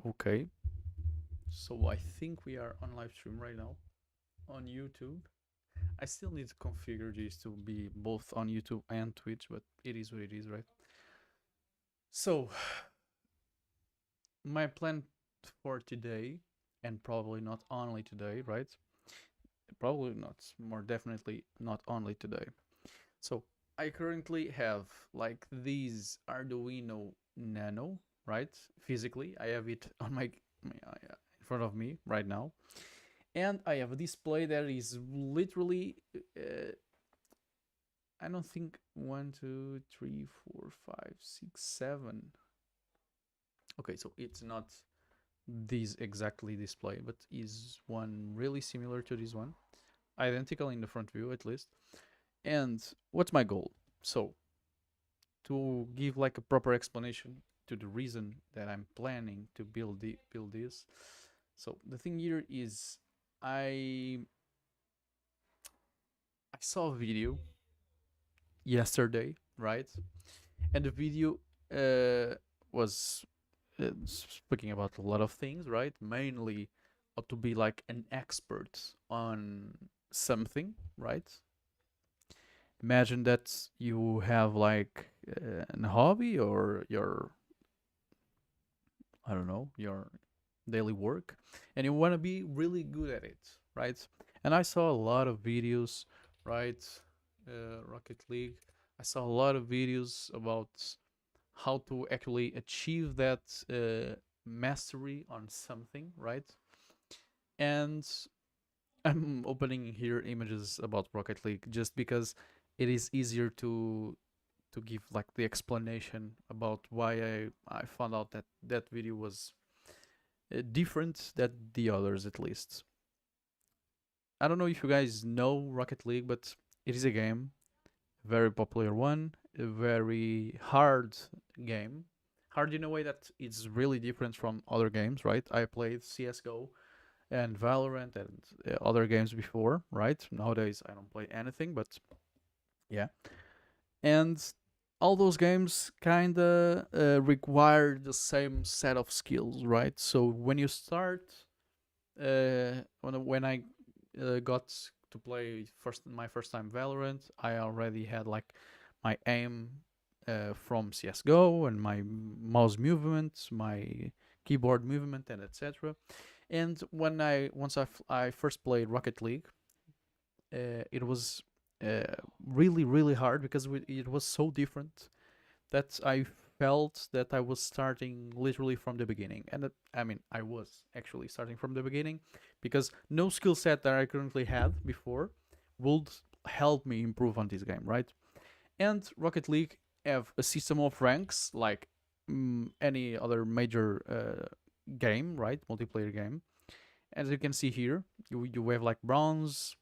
Okay, so I think we are on live stream right now on YouTube. I still need to configure this to be both on YouTube and Twitch, but it is what it is, right? So, my plan for today, and probably not only today, right? Probably not, more definitely not only today. So, I currently have like these Arduino Nano, right? Physically, I have it on in front of me right now, and I have a display that is literally I don't think 1, 2, 3, 4, 5, 6, 7. Okay, so it's not this exactly display, but is one really similar to this one, identical in the front view at least. And what's my goal? So to give like a proper explanation to the reason that I'm planning to build this. So the thing here is I I saw a video yesterday, right? And the video was speaking about a lot of things, right? Mainly to be like an expert on something, right? Imagine that you have like a hobby or your, I don't know, your daily work, and you want to be really good at it, right? And I saw a lot of videos, right? Rocket League. I saw a lot of videos about how to actually achieve that mastery on something, right? And I'm opening here images about Rocket League just because it is easier to give like the explanation about why I found out that that video was different than the others at least. I don't know if you guys know Rocket League, but it is a game, a very popular one, a very hard game. Hard in a way that it's really different from other games, right? I played CS:GO and Valorant and other games before, right? Nowadays I don't play anything, but yeah. And all those games kind of require the same set of skills, right? So when you start, when I got to play my first time Valorant, I already had like my aim from CS:GO and my mouse movement, my keyboard movement, and etc. And I first played Rocket League, it was really hard because it was so different that I felt that I was starting literally from the beginning. And that, I mean, I was actually starting from the beginning because no skill set that I currently had before would help me improve on this game, right? And Rocket League have a system of ranks like any other major game, right? Multiplayer game. As you can see here, you have like bronze,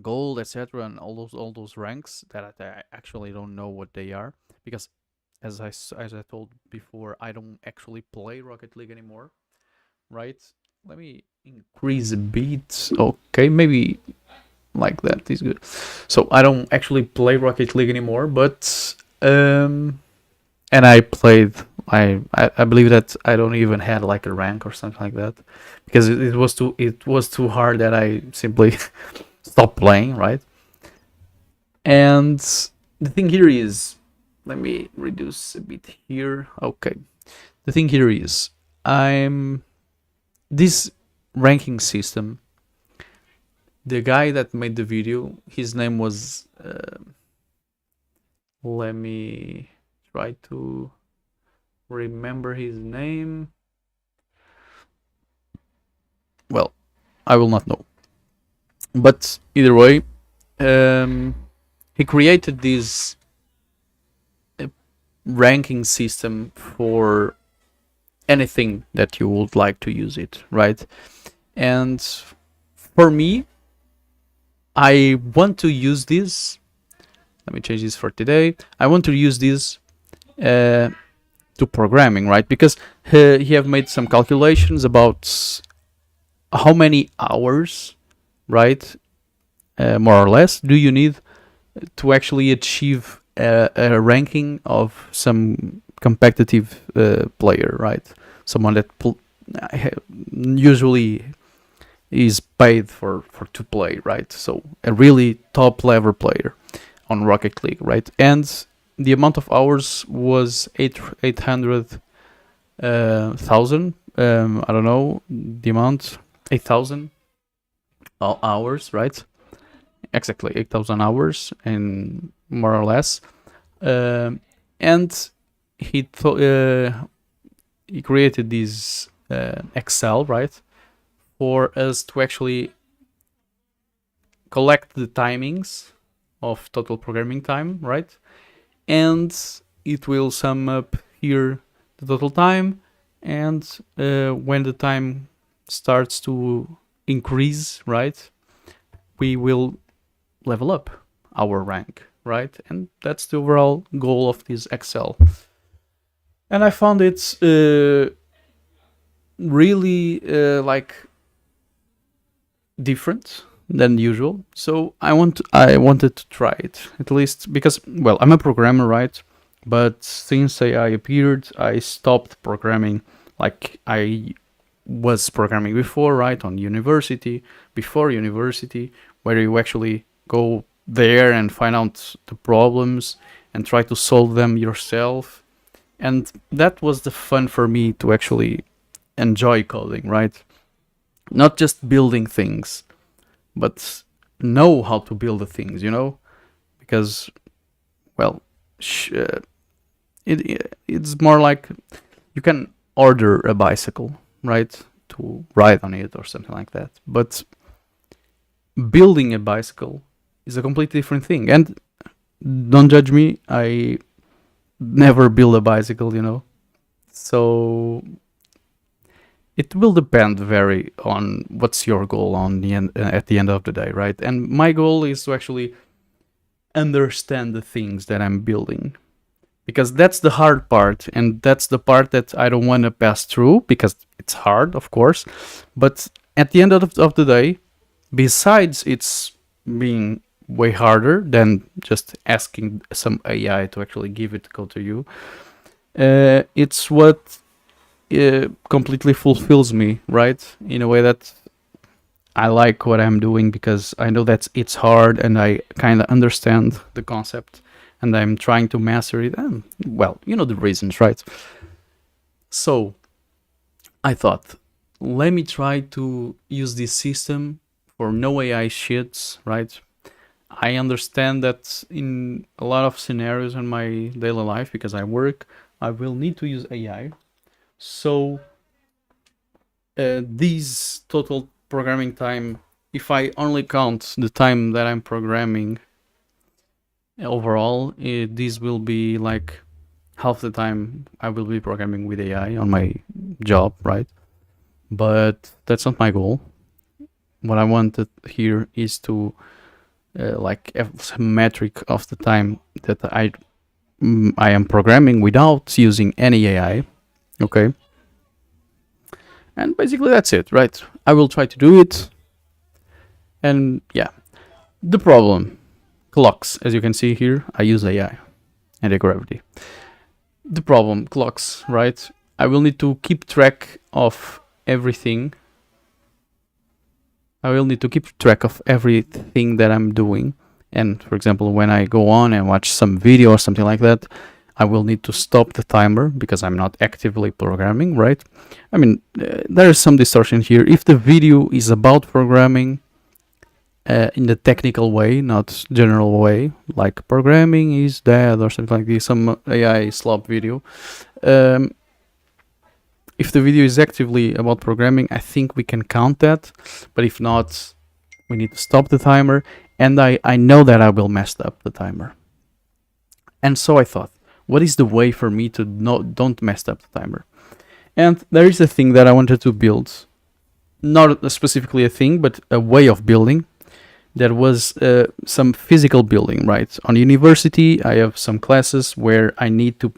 gold, etc., and all those ranks that I actually don't know what they are because as I told before, I don't actually play Rocket League anymore, right? Let me increase a bit. Okay, maybe like that is good. So I don't actually play Rocket League anymore, but and I played. I believe that I don't even had like a rank or something like that because it was too hard that I simply stopped playing, right? And the thing here is, let me reduce a bit here. Okay, the thing here is, I'm this ranking system. The guy that made the video, his name was. Let me try to remember his name. Well, I will not know. But either way, he created this ranking system for anything that you would like to use it, right? And for me, I want to use this. Let me change this for today. I want to use this to programming, right? Because he have made some calculations about how many hours, right, more or less, do you need to actually achieve a ranking of some competitive player, right? someone that usually is paid for to play, right? So a really top level player on Rocket League, right? And the amount of hours was 800,000. I don't know the amount, 8,000 hours, right? Exactly 8,000 hours, and more or less. And he created this Excel, right, for us to actually collect the timings of total programming time, right? And it will sum up here the total time, and when the time starts to increase, right, we will level up our rank, right? And that's the overall goal of this Excel. And I found it really like different than usual. So I wanted to try it, at least because, well, I'm a programmer, right? But since AI appeared, I stopped programming like I was programming before, right? On university, before university, where you actually go there and find out the problems and try to solve them yourself. And that was the fun for me, to actually enjoy coding, right? Not just building things, but know how to build the things, you know? Because, well, it's more like you can order a bicycle, right? To ride on it or something like that. But building a bicycle is a completely different thing. And don't judge me, I never build a bicycle, you know? So it will depend very on what's your goal on the end, at the end of the day, right? And my goal is to actually understand the things that I'm building, because that's the hard part, and that's the part that I don't want to pass through, because it's hard, of course. But at the end of the day, besides it's being way harder than just asking some AI to actually give it code to you, it's what completely fulfills me, right? In a way that I like what I'm doing, because I know that it's hard and I kind of understand the concept and I'm trying to master it. And, well, you know the reasons, right? So I thought, let me try to use this system for no AI shits, right? I understand that in a lot of scenarios in my daily life, because I work, I will need to use AI. So this total programming time, if I only count the time that I'm programming overall, this will be like half the time I will be programming with AI on my job, right? But that's not my goal. What I wanted here is to like have some metric of the time that I am programming without using any AI. Okay. And basically that's it, right? I will try to do it. And yeah, the problem, clocks. As you can see here, I use AI and gravity. The problem, clocks, right? I will need to keep track of everything. I will need to keep track of everything that I'm doing. And for example, when I go on and watch some video or something like that, I will need to stop the timer because I'm not actively programming, right? I mean, there is some distortion here. If the video is about programming in the technical way, not general way, like programming is dead or something like this, some AI slop video. If the video is actively about programming, I think we can count that. But if not, we need to stop the timer. And I know that I will mess up the timer. And so I thought, what is the way for me to don't mess up the timer? And there is a thing that I wanted to build. Not specifically a thing, but a way of building. That was some physical building, right? On university, I have some classes where I need to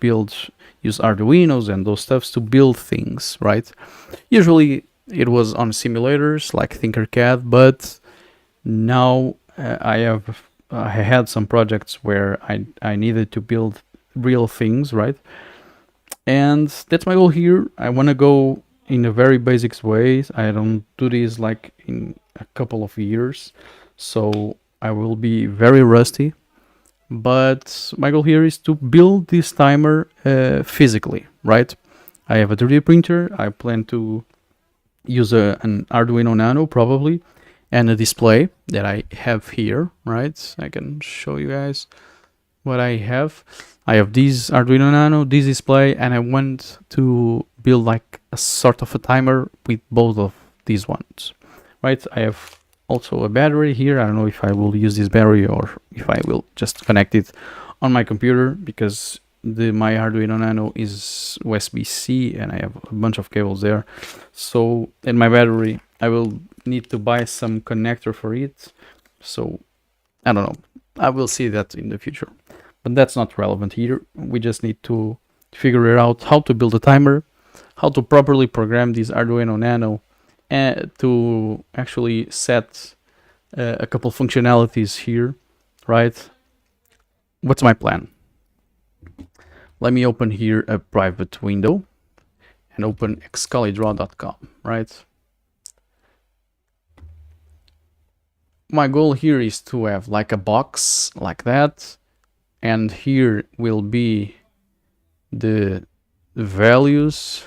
use Arduinos and those stuffs to build things, right? Usually it was on simulators like Tinkercad, but now I had some projects where I needed to build real things, right? And that's my goal here. I want to go in a very basic way. I don't do this like in a couple of years, so I will be very rusty. But my goal here is to build this timer physically, right? I have a 3D printer. I plan to use an Arduino Nano probably, and a display that I have here, right? I can show you guys what I have. I have this Arduino Nano, this display, and I want to build like a sort of a timer with both of these ones, right? I have also a battery here. I don't know if I will use this battery or if I will just connect it on my computer, because my Arduino Nano is USB-C and I have a bunch of cables there. So in my battery, I will need to buy some connector for it. So I don't know. I will see that in the future. But that's not relevant here. We just need to figure out how to build a timer, how to properly program this Arduino Nano, and to actually set a couple functionalities here, right? What's my plan? Let me open here a private window and open xcalidraw.com, right? My goal here is to have like a box like that, and here will be the values,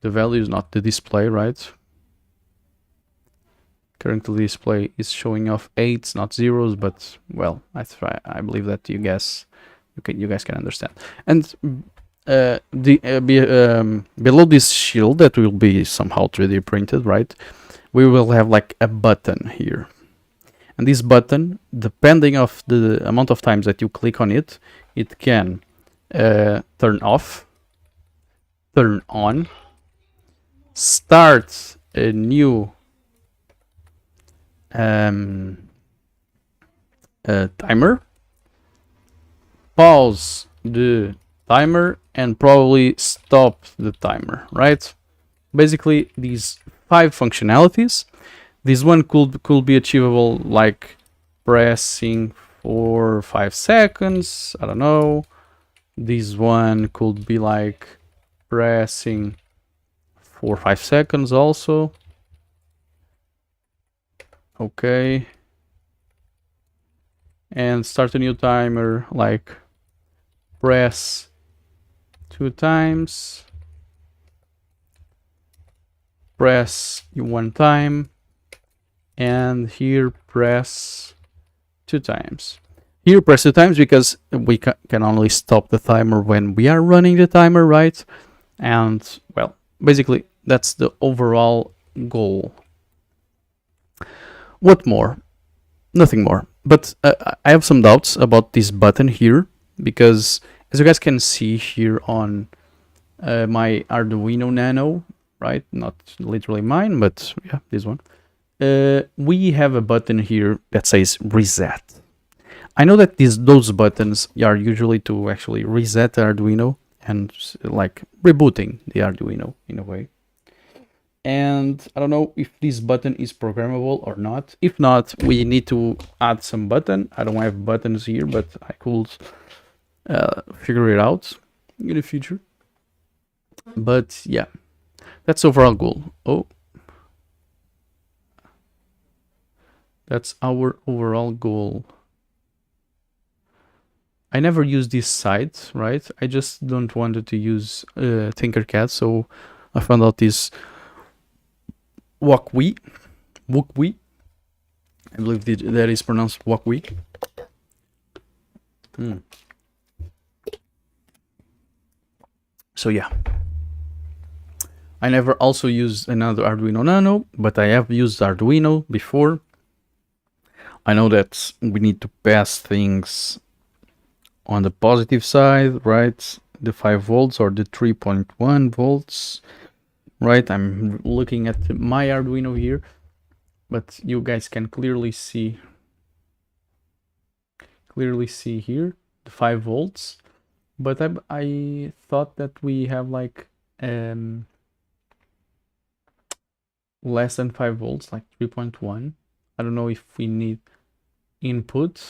not the display, right? Currently the display is showing off 8s, not 0s, but well, I believe that you guys can understand. And below this shield that will be somehow 3D printed, right? We will have like a button here. And this button, depending of the amount of times that you click on it, it can turn off, turn on, start a new timer, pause the timer, and probably stop the timer, right? Basically, these 5 functionalities. This one could be achievable like pressing for 5 seconds. I don't know. This one could be like pressing for 5 seconds also. Okay. And start a new timer, like press 2 times, press 1 time, and here press 2 times. Here press 2 times because we can only stop the timer when we are running the timer, right? And well, basically that's the overall goal. What more? Nothing more. But I have some doubts about this button here, because as you guys can see here on my Arduino Nano, right? Not literally mine, but yeah, this one. We have a button here that says reset. I know that those buttons are usually to actually reset the Arduino and like rebooting the Arduino in a way. And I don't know if this button is programmable or not. If not, we need to add some button. I don't have buttons here, but I could figure it out in the future. But yeah, that's overall goal. Oh, that's our overall goal. I never use this site, right? I just don't wanted to use Tinkercad, so I found out this Wokwi. I believe that is pronounced Wokwi. So yeah, I never also used another Arduino Nano, but I have used Arduino before. I know that we need to pass things on the positive side, right? The 5 volts or the 3.1 volts, right? I'm looking at my Arduino here, but you guys can clearly see here the 5 volts. But I thought that we have like less than 5 volts, like 3.1. I don't know if we need input.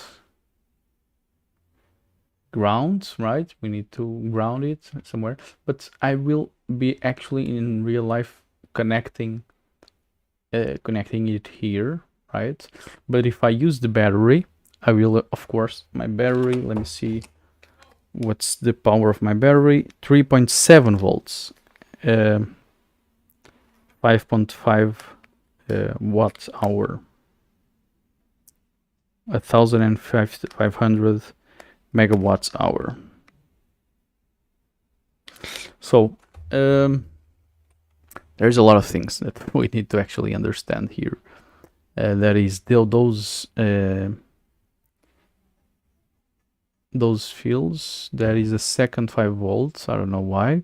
ground, right? We need to ground it somewhere, but I will be actually in real life connecting connecting it here, right? But if I use the battery, I will, of course, my battery, let me see what's the power of my battery, 3.7 volts, 5.5 watt hour, 1500 megawatts hour. So there's a lot of things that we need to actually understand here. That is those fields. That is a second 5 volts. I don't know why.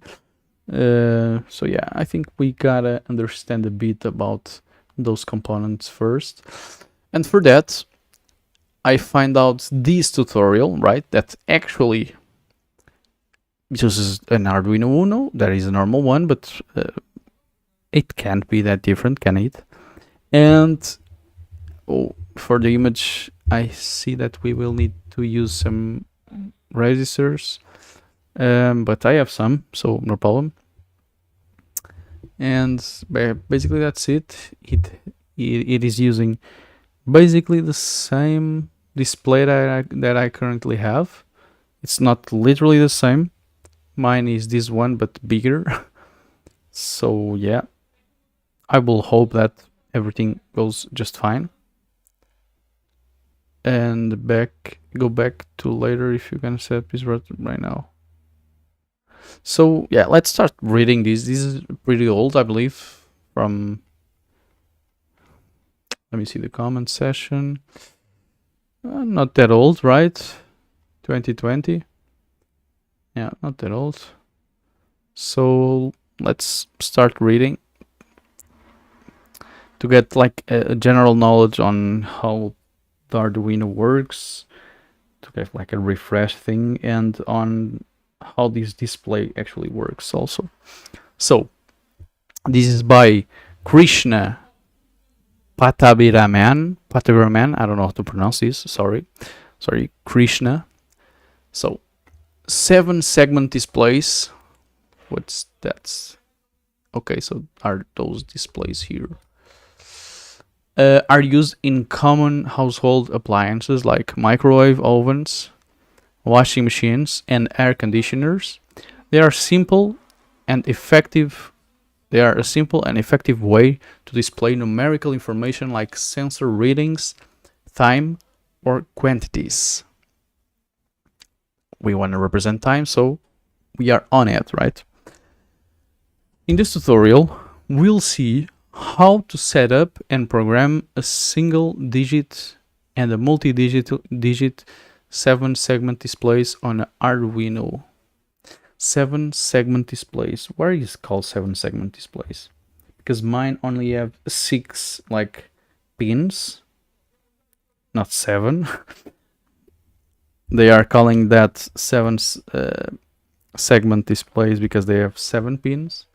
So yeah, I think we gotta understand a bit about those components first. And for that, I find out this tutorial, right? That actually uses an Arduino Uno. That is a normal one, but it can't be that different, can it? And for the image, I see that we will need to use some resistors, but I have some, so no problem. And basically that's it. It is using basically the same display that I currently have. It's not literally the same. Mine is this one, but bigger. So yeah, I will hope that everything goes just fine. And go back to later if you can set this right now. So yeah, let's start reading this. This is pretty old, I believe, from, let me see the comment session. Not that old, right? 2020. Yeah, not that old. So let's start reading to get like a general knowledge on how the Arduino works, to get like a refresh thing, and on how this display actually works also. So this is by Krishna Pattabhiraman. I don't know how to pronounce this. Sorry, Krishna. So 7 segment displays. What's that? Okay, so are those displays here? Are used in common household appliances like microwave ovens, washing machines, and air conditioners. They are simple and effective. They are a simple and effective way to display numerical information like sensor readings, time, or quantities. We want to represent time, so we are on it, right? In this tutorial, we'll see how to set up and program a single digit and a multi-digit 7 segment displays on an Arduino. 7 segment displays. Why is it called 7 segment displays? Because mine only have 6 like pins, not 7. They are calling that 7 segment displays because they have 7 pins.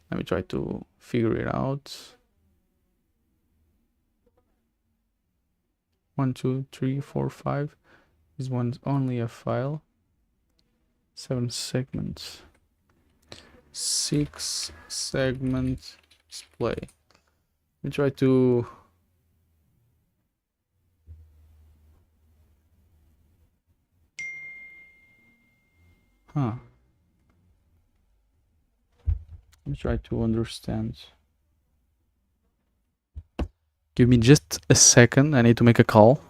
Let me try to figure it out. 1, 2, 3, 4, 5. This one's only a file. 7 segments. 6 segment display. Let me try to. Let me try to understand. Give me just a second. I need to make a call.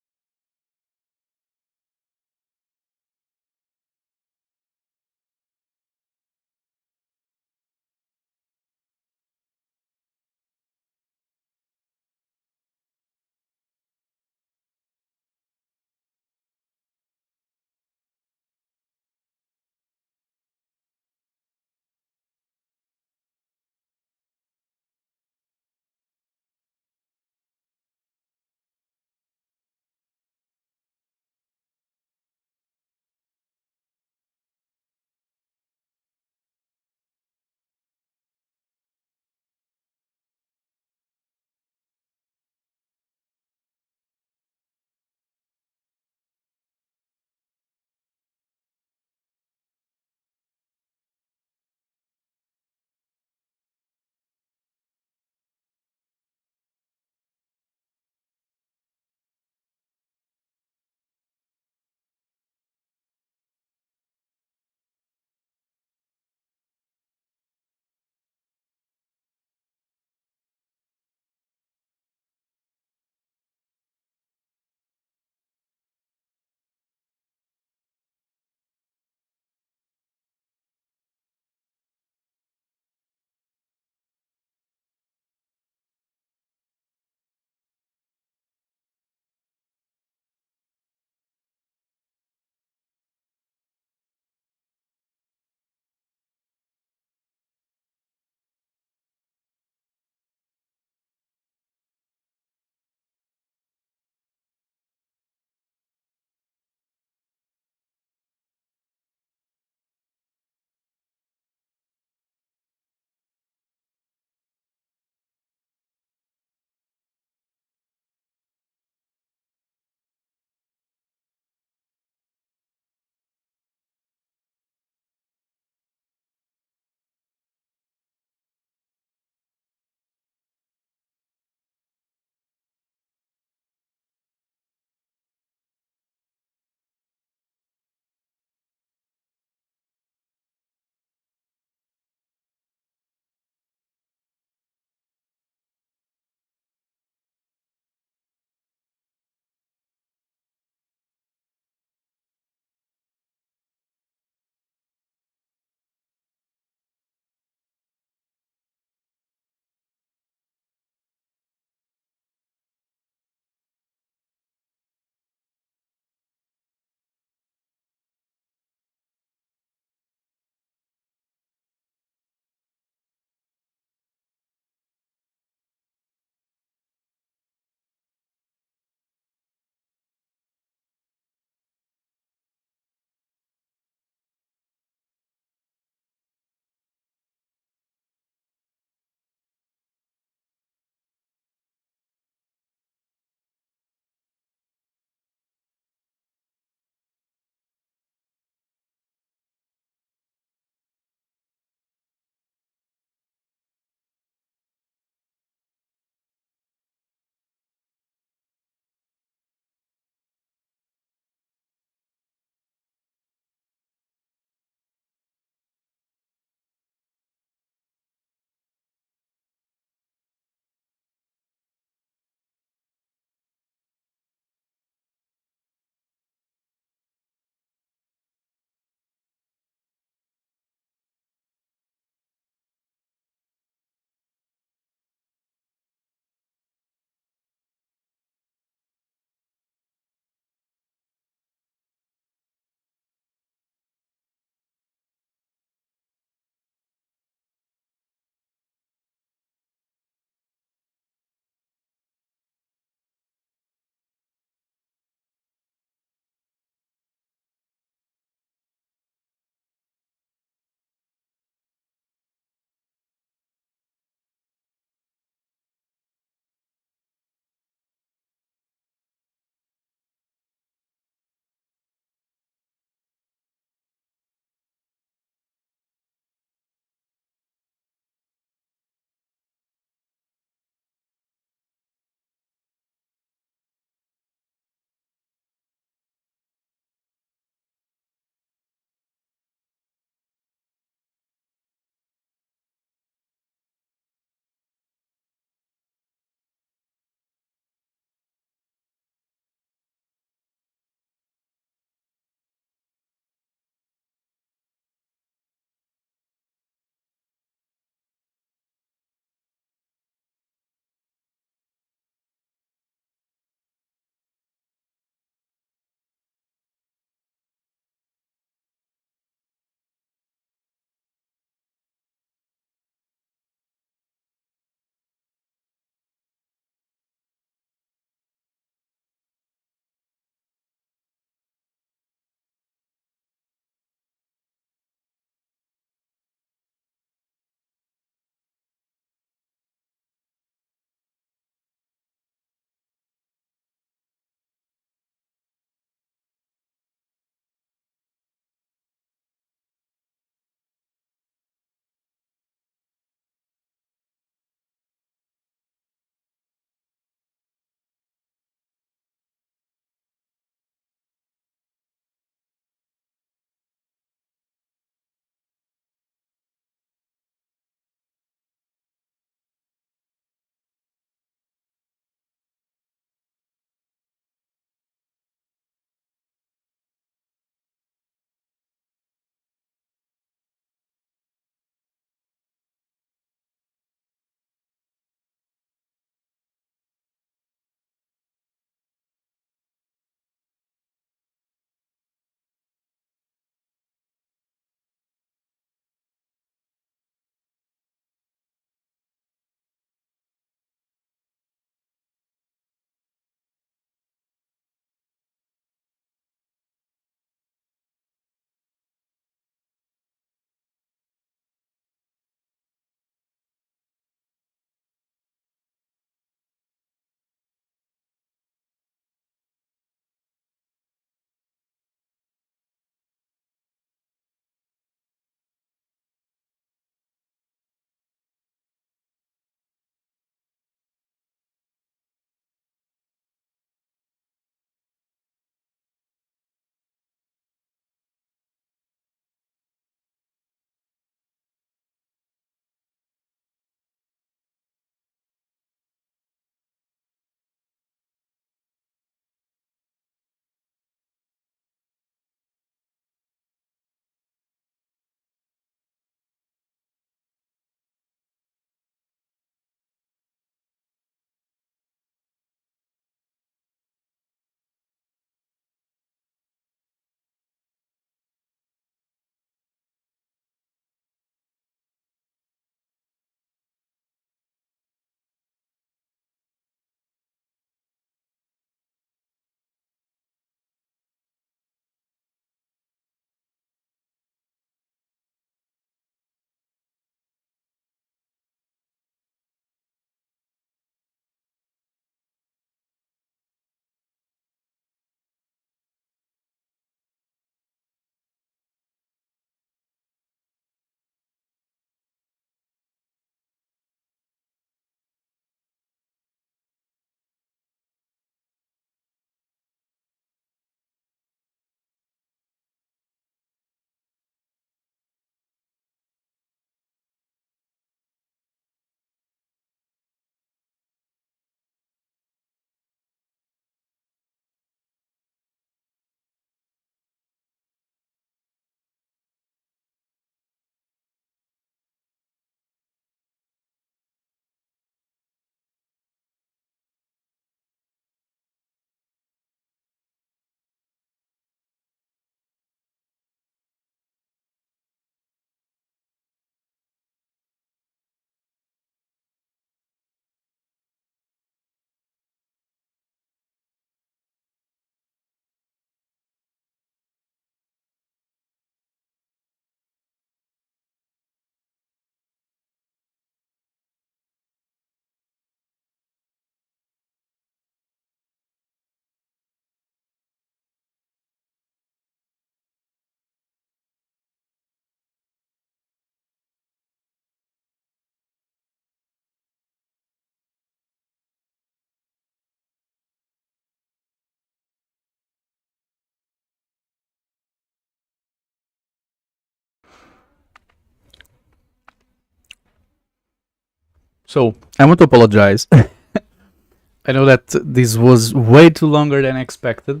So I want to apologize. I know that this was way too longer than expected,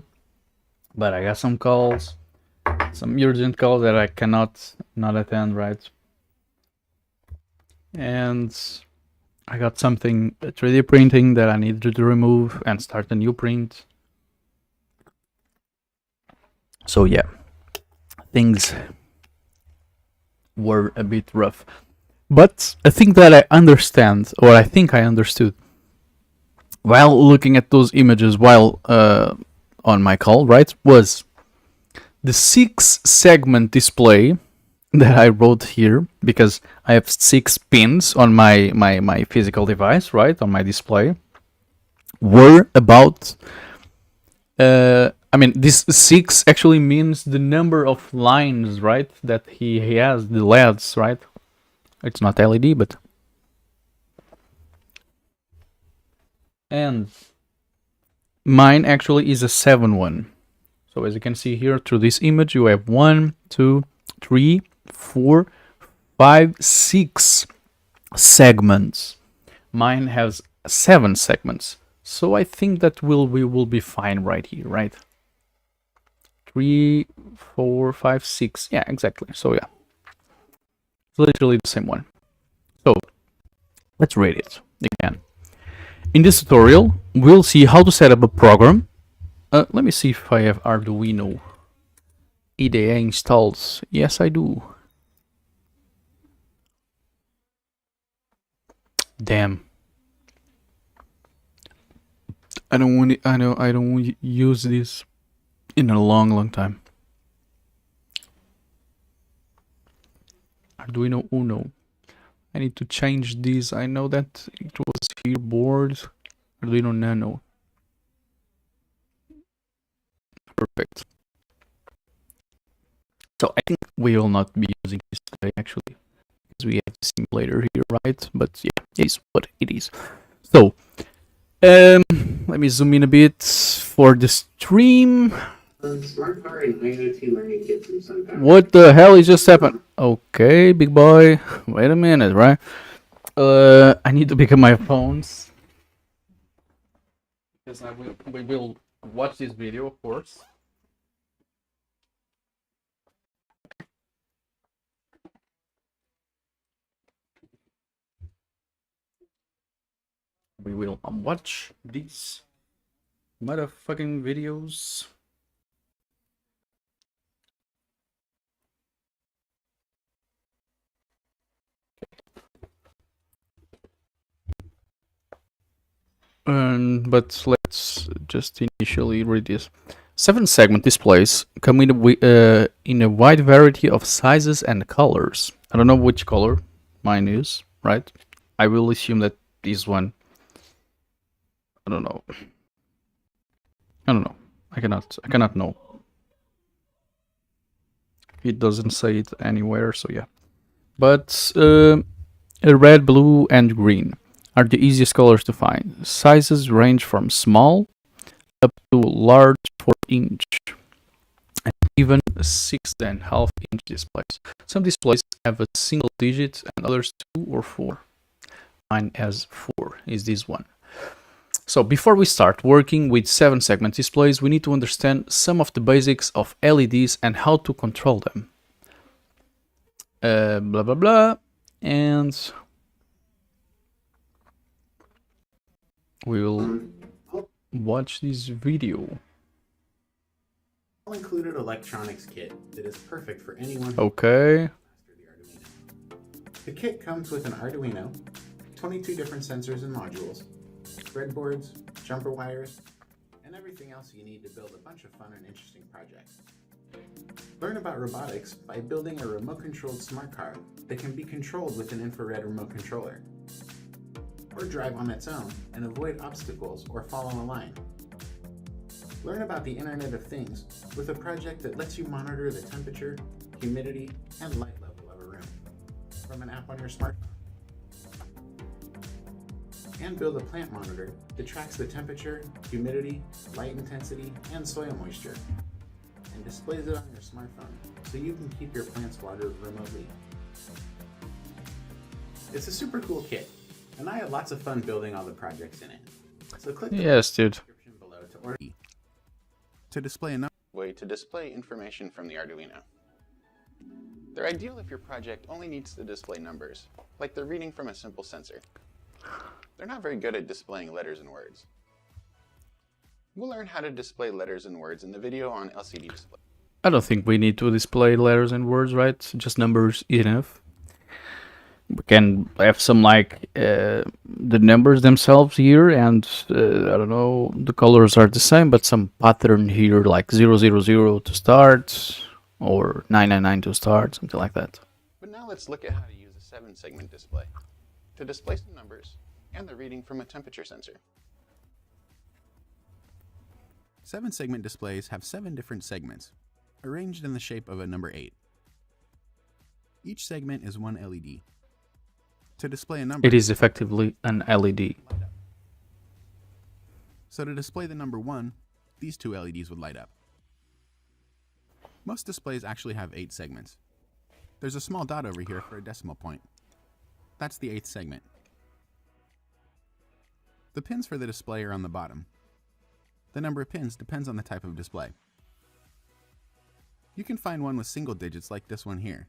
but I got some calls, some urgent calls that I cannot not attend, right? And I got something 3D printing that I needed to remove and start a new print. So yeah, things were a bit rough. But a thing that I understand, or I think I understood, while looking at those images while on my call, right, was the 6-segment display that I wrote here, because I have 6 pins on my physical device, right, on my display, were about I mean, this 6 actually means the number of lines, right, that he has, the LEDs, right? It's not LED, but... And mine actually is a 7 one. So as you can see here through this image, you have 1, 2, 3, 4, 5, 6 segments. Mine has 7 segments. So I think that we will be fine right here, right? 3, 4, 5, 6. Yeah, exactly. So yeah, it's literally the same one. So let's read it again. In this tutorial, we'll see how to set up a program. Let me see if I have Arduino IDE installed. Yes, I do. Damn. I don't want it, I don't use this in a long time. Arduino Uno. I need to change this. I know that it was here board. Arduino Nano. Perfect. So I think we will not be using this today actually, because we have the simulator here, right? But yeah, it is what it is. So let me zoom in a bit for the stream. Smart car and IoT learning kit from SunPower. What the hell is just happened? Okay, big boy. Wait a minute, right? I need to pick up my phones, because we will watch this video, of course. We will watch these motherfucking videos. But let's just initially read this. 7-segment displays come in a wide variety of sizes and colors. I don't know which color mine is, right? I will assume that this one. I don't know. I cannot know. It doesn't say it anywhere, so yeah. But red, blue, and green are the easiest colors to find. Sizes range from small up to large 4-inch, and even 6.5-inch displays. Some displays have a single digit and others 2 or 4. Mine has 4, is this one. So before we start working with 7-segment displays, we need to understand some of the basics of LEDs and how to control them. Blah blah blah, and we will watch this video. All-included electronics kit that is perfect for anyone. Okay. The kit comes with an Arduino, 22 different sensors and modules, breadboards, jumper wires, and everything else you need to build a bunch of fun and interesting projects. Learn about robotics by building a remote-controlled smart car that can be controlled with an infrared remote controller, or drive on its own and avoid obstacles or fall on a line. Learn about the Internet of Things with a project that lets you monitor the temperature, humidity, and light level of a room from an app on your smartphone. And build a plant monitor that tracks the temperature, humidity, light intensity, and soil moisture, and displays it on your smartphone so you can keep your plants watered remotely. It's a super cool kit, And I had lots of fun building all the projects in it. So click the Yes, dude. description below to order to display a way to display information from the Arduino. They're ideal if your project only needs to display numbers, like they're reading from a simple sensor. They're not very good at displaying letters and words. We'll learn how to display letters and words in the video on LCD display. I don't think we need to display letters and words, right? Just numbers enough. We can have some like the numbers themselves here, and I don't know, the colors are the same, but some pattern here like 000 to start or 999 to start, something like that. But now let's look at how to use a 7-segment display to display some numbers and the reading from a temperature sensor. 7-segment displays have 7 different segments, arranged in the shape of a number 8. Each segment is one LED. To display a number, It is effectively an LED. So to display the number 1, these 2 LEDs would light up. Most displays actually have 8 segments. There's a small dot over here for a decimal point. That's the 8th segment. The pins for the display are on the bottom. The number of pins depends on the type of display. You can find one with single digits like this one here,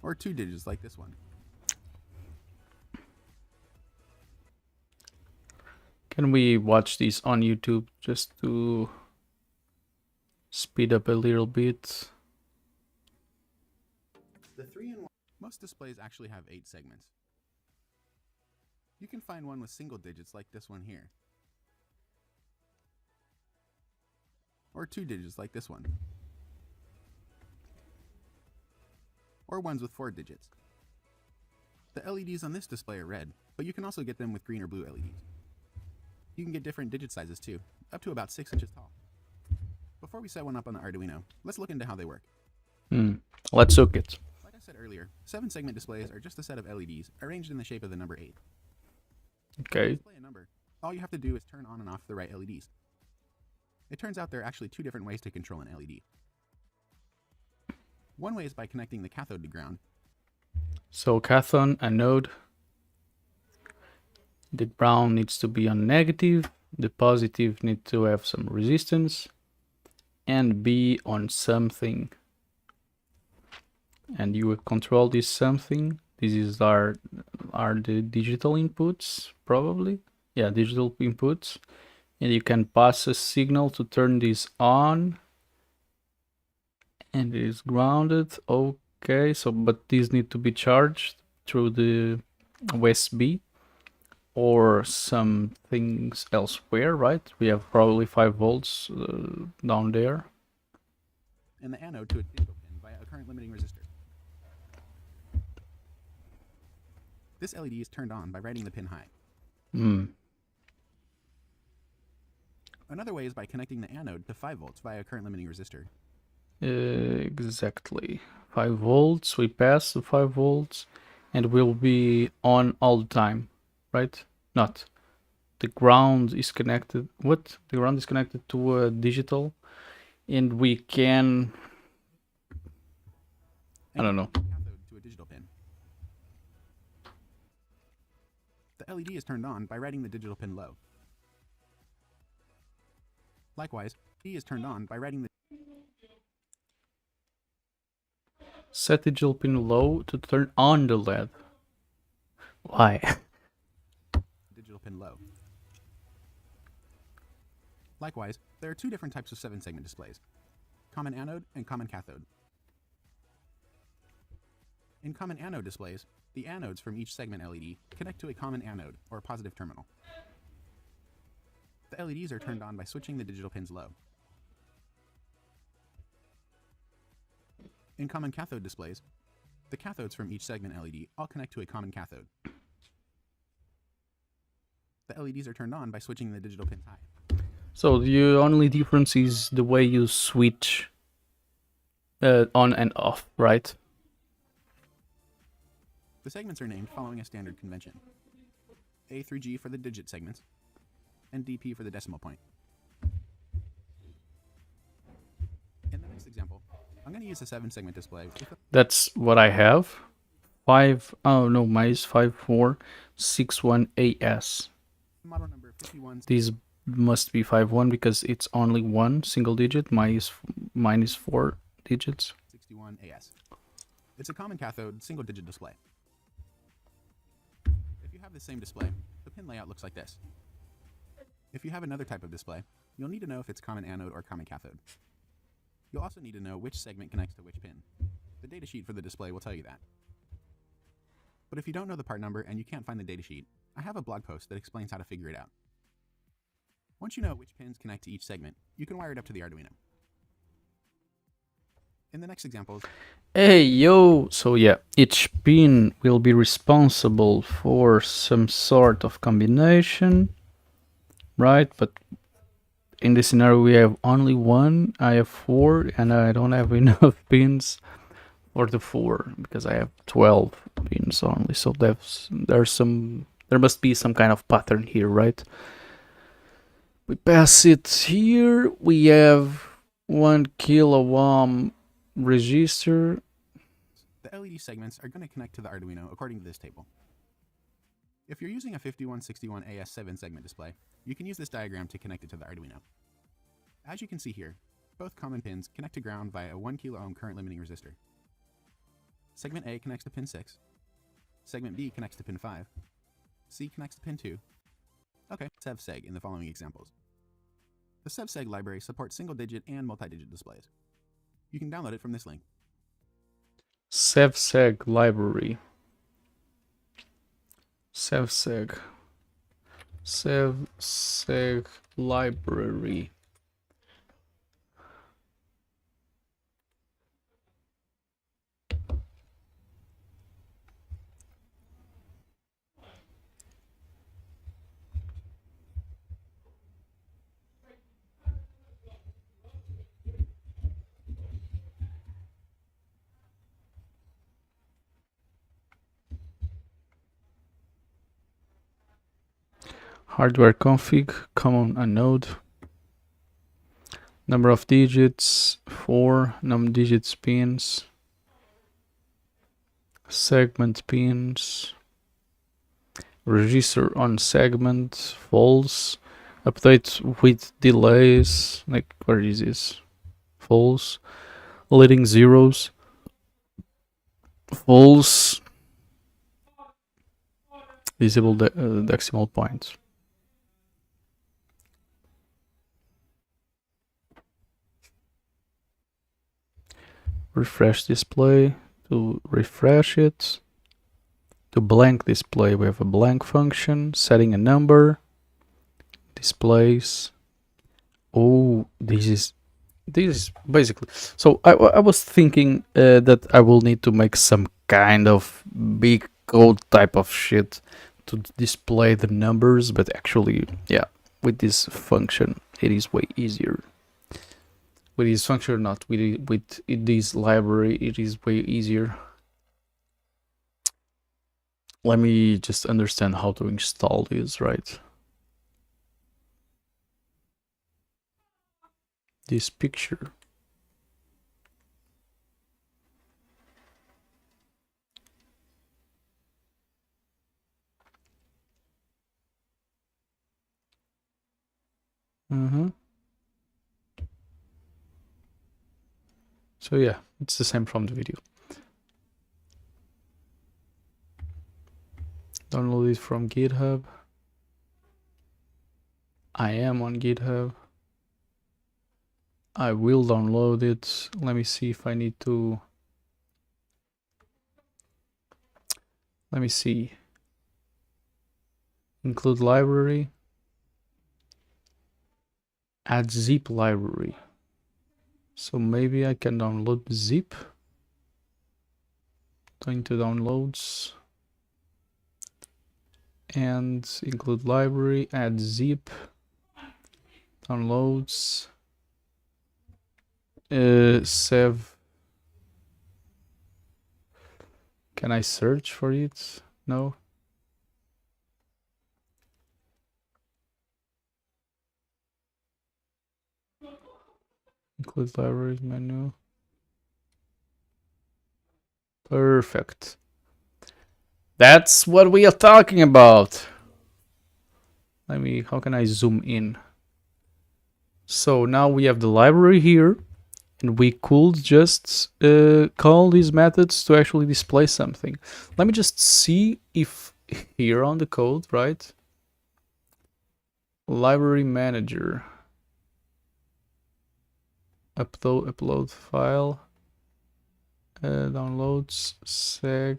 or 2 digits like this one. Can we watch these on YouTube just to speed up a little bit? The 3-in-1. Most displays actually have 8 segments. You can find one with single digits like this one here, or 2 digits like this one, or ones with 4 digits. The LEDs on this display are red, but you can also get them with green or blue LEDs. You can get different digit sizes too, up to about 6 inches tall. Before we set one up on the Arduino, let's look into how they work. Let's look it. Like I said earlier, 7-segment displays are just a set of LEDs arranged in the shape of the number 8. Okay. To display a number, all you have to do is turn on and off the right LEDs. It turns out there are actually 2 different ways to control an LED. One way is by connecting the cathode to ground. So cathode, anode. The ground needs to be on negative. The positive need to have some resistance and be on something. And you will control this something. These are the digital inputs, probably. Yeah, digital inputs. And you can pass a signal to turn this on. And it is grounded. Okay, so but these need to be charged through the USB or some things elsewhere, right? We have probably 5 volts down there. And the anode to a digital pin via a current limiting resistor. This LED is turned on by writing the pin high. Another way is by connecting the anode to 5 volts via a current limiting resistor. Exactly. 5 volts, we pass the 5 volts and will be on all the time, right? Not. The ground is connected. What? The ground is connected to a digital and we can... I don't know. Cathode to a digital pin. The LED is turned on by writing the digital pin low. Likewise, D is turned on by writing the Set digital pin low to turn on the LED. Why? digital pin low. Likewise, there are 2 different types of 7-segment displays: common anode and common cathode. In common anode displays, the anodes from each segment LED connect to a common anode, or positive terminal. The LEDs are turned on by switching the digital pins low. In common cathode displays, the cathodes from each segment LED all connect to a common cathode. The LEDs are turned on by switching the digital pins high. So the only difference is the way you switch on and off, right? The segments are named following a standard convention: A through G for the digit segments, and DP for the decimal point. In the next example, I'm going to use a 7-segment display. That's what I have. Oh no, mine is 5461AS. Model number 51. These must be 51 because it's only one single digit. Mine is 4 digits. 61 AS. It's a common cathode single-digit display. If you have the same display, the pin layout looks like this. If you have another type of display, you'll need to know if it's common anode or common cathode. You'll also need to know which segment connects to which pin. The datasheet for the display will tell you that. But if you don't know the part number and you can't find the datasheet, I have a blog post that explains how to figure it out. Once you know which pins connect to each segment, you can wire it up to the Arduino. In the next examples, Hey yo! So yeah, each pin will be responsible for some sort of combination, right? But in this scenario we have only one, I have 4, and I don't have enough pins for the 4 because I have 12 pins only. So there must be some kind of pattern here, right? We pass it here. We have 1 kilo ohm resistor. the LED segments are going to connect to the Arduino according to this table. If you're using a 5161 AS7 segment display, you can use this diagram to connect it to the Arduino. As you can see here, both common pins connect to ground via a 1 kilo ohm current limiting resistor. Segment A connects to pin 6. Segment B connects to pin 5. C connects to pin 2. Okay, SevSeg in the following examples. The SevSeg library supports single-digit and multi-digit displays. You can download it from this link. SevSeg library. SevSeg library. Hardware config, common anode. Number of digits, 4. Number of digits pins. Segment pins. Register on segment, false. Update with delays, like where is this? False. Leading zeros, false. Disable the decimal points. Refresh display. To refresh it, to blank display we have a blank function, setting a number, displays. Oh, this is basically, so I was thinking that I will need to make some kind of big code type of shit to display the numbers, but actually, yeah, with this function it is way easier. With this function, not with this library, it is way easier. Let me just understand how to install this, right? This picture. So yeah, it's the same from the video. Download it from GitHub. I am on GitHub. I will download it. Let me see if I need to. Let me see. Include library. Add zip library. So maybe I can download zip. Going to downloads. And include library. Add zip. Downloads. Save. Can I search for it? No. Include libraries menu. Perfect. That's what we are talking about. How can I zoom in? So now we have the library here, and we could just call these methods to actually display something. Let me just see if here on the code, right? Library manager. Upload file. Downloads seg.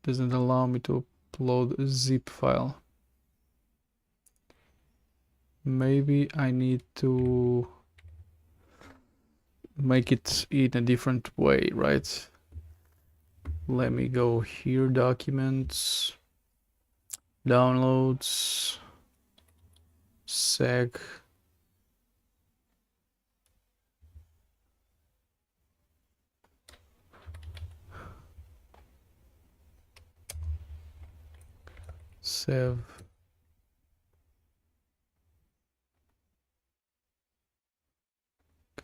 Doesn't allow me to upload a zip file. Maybe I need to make it in a different way, right? Let me go here, documents, downloads, seg. Save.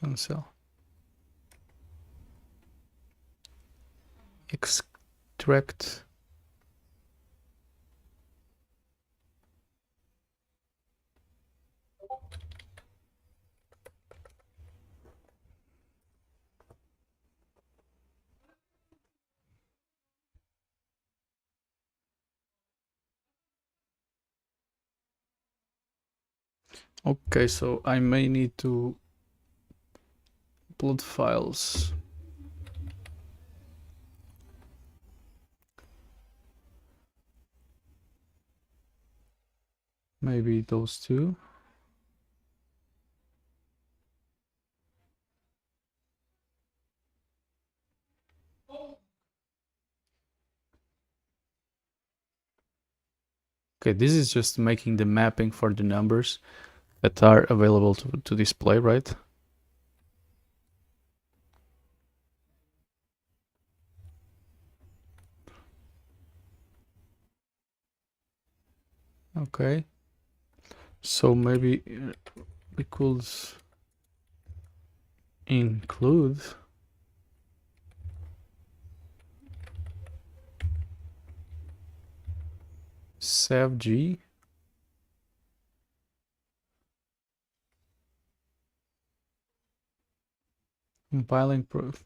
Cancel. Extract. Okay, so I may need to upload files. Maybe those two. Okay, this is just making the mapping for the numbers that are available to display, right? Okay. So maybe we could include savg.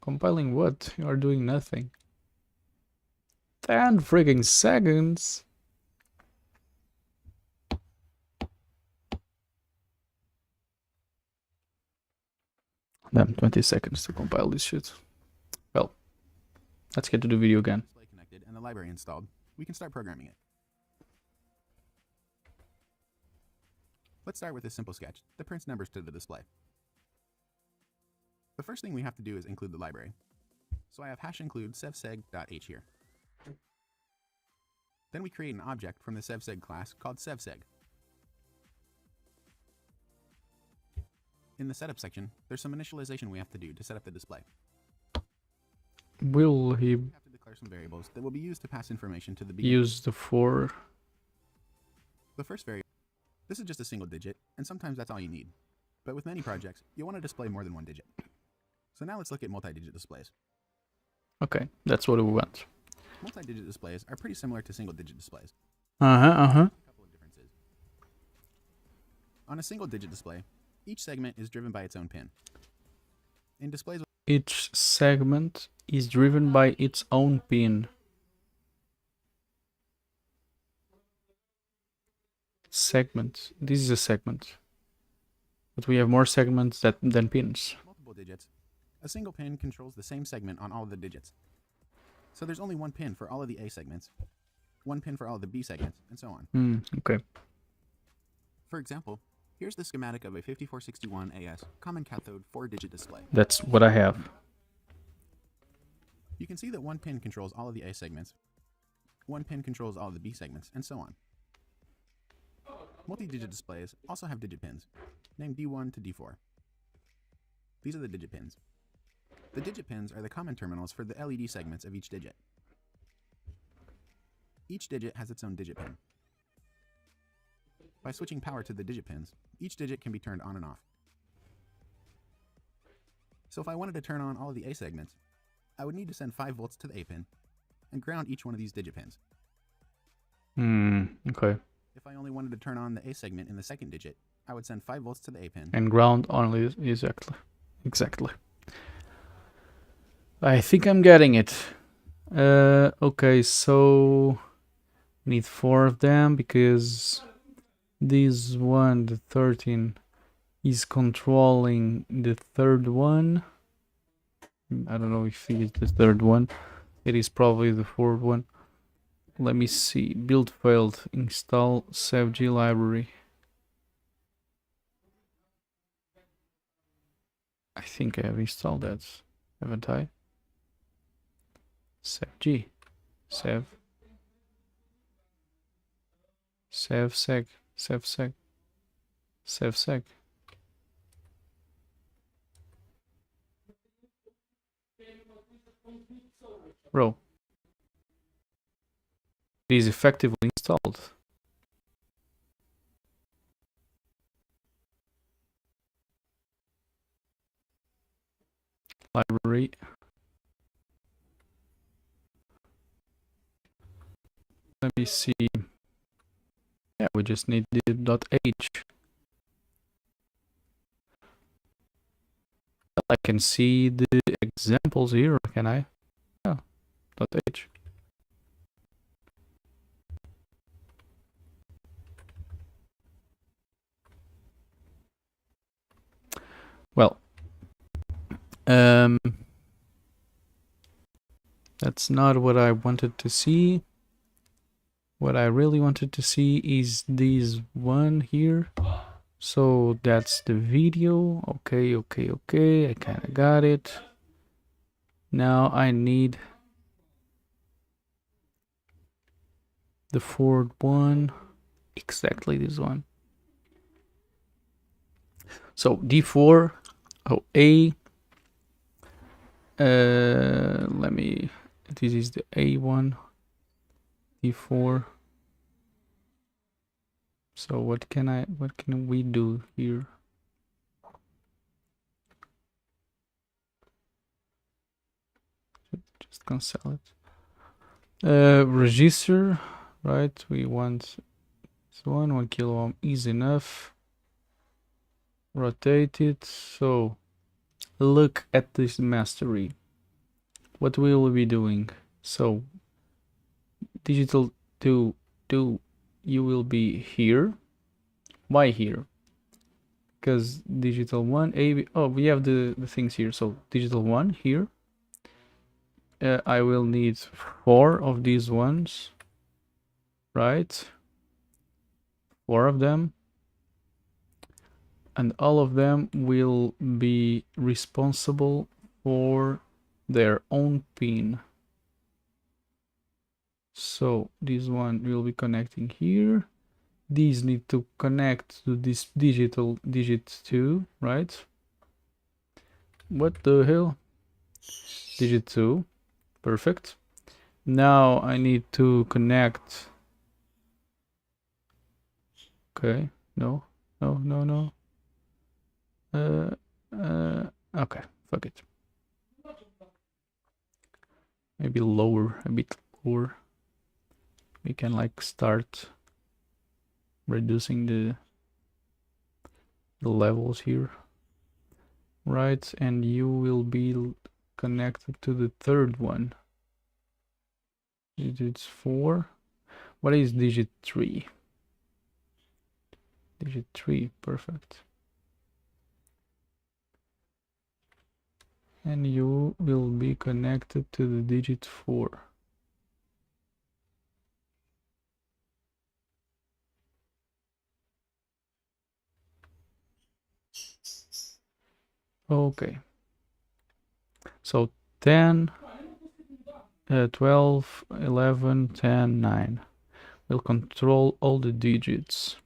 Compiling what? You are doing nothing. 10 freaking seconds. Damn, 20 seconds to compile this shit. Well, let's get to the video again. Connected and the library installed. We can start programming it. Let's start with a simple sketch that prints numbers to the display. The first thing we have to do is include the library. So I have #include sevseg.h here. Then we create an object from the sevseg class called sevseg. In the setup section, there's some initialization we have to do to set up the display. Will he We have to declare some variables that will be used to pass information to the beginning. use the for? The first variable, this is just a single digit, and sometimes that's all you need. But with many projects, you want to display more than one digit. So now let's look at multi-digit displays. Okay, that's what we want. Multi-digit displays are pretty similar to single-digit displays. Uh-huh. A couple of differences. On a single-digit display, each segment is driven by its own pin. In displays with Each segment is driven by its own pin. Segment. This is a segment. But we have more segments than pins. multiple digits, a single pin controls the same segment on all of the digits. So there's only one pin for all of the A segments, one pin for all of the B segments, and so on. Okay. For example, here's the schematic of a 5461 AS common cathode 4-digit display. That's what I have. You can see that one pin controls all of the A segments, one pin controls all of the B segments, and so on. Multi-digit displays also have digit pins, named D1 to D4. These are the digit pins. The digit pins are the common terminals for the LED segments of each digit. Each digit has its own digit pin. By switching power to the digit pins, each digit can be turned on and off. So if I wanted to turn on all of the A segments, I would need to send 5 volts to the A pin and ground each one of these digit pins. Okay. If I only wanted to turn on the A segment in the second digit, I would send 5 volts to the A pin. And ground only, exactly. I think I'm getting it. Okay, so need 4 of them because this one, the 13, is controlling the third one. I don't know if it is the third one. It is probably the fourth one. Let me see. Build failed. Install effectvly library. I think I have installed that, haven't I? Effectvly. Seg. Bro. It is effectively installed. Library. Let me see. Yeah, we just need the .h. I can see the examples here, can I? Yeah, .h. Well, that's not what I wanted to see. What I really wanted to see is this one here. So that's the video. Okay. I kind of got it. Now I need the fourth one. Exactly this one. So D4. Oh, A. Let me. This is the A one. D4. So what can we do here? Just cancel it. Register, right? We want this 1 kilo ohm is enough. Rotate it. So look at this mastery. What we will be doing? So digital 2, you will be here. Why here? Because digital 1, A, B, oh, we have the things here. So digital 1 here. I will need 4 of these ones, right? 4 of them. And all of them will be responsible for their own pin. So this one will be connecting here. These need to connect to this digital digit 2, right? What the hell? Digit 2. Perfect. Now I need to connect. Okay. No. Okay. Fuck it. Maybe lower, a bit lower. We can like start reducing the levels here, right? And you will be connected to the third one. Digit 4. What is digit 3? Digit 3, perfect. And you will be connected to the digit 4. Okay. So 10, 12, 11, 10, 9. We'll control all the digits.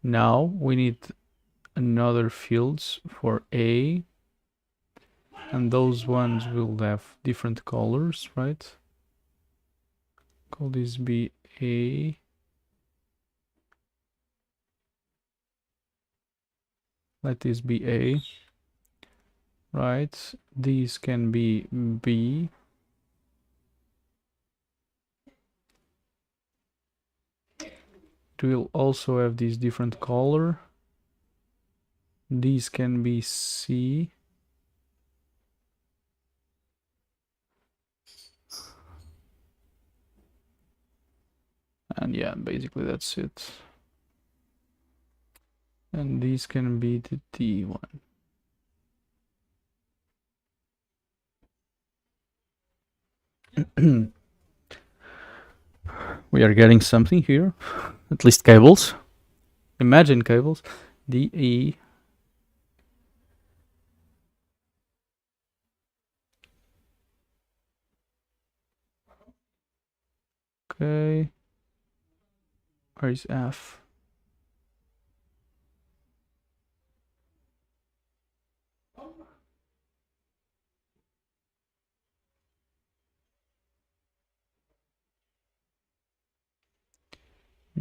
Now we need another fields for A. And those ones will have different colors, right? Call this be A. Let this be A. right? These can be B. It will also have this different color. These can be C. And yeah, basically that's it. And these can be the D one. We are getting something here, at least cables. Imagine cables. DE. Okay. Where is F?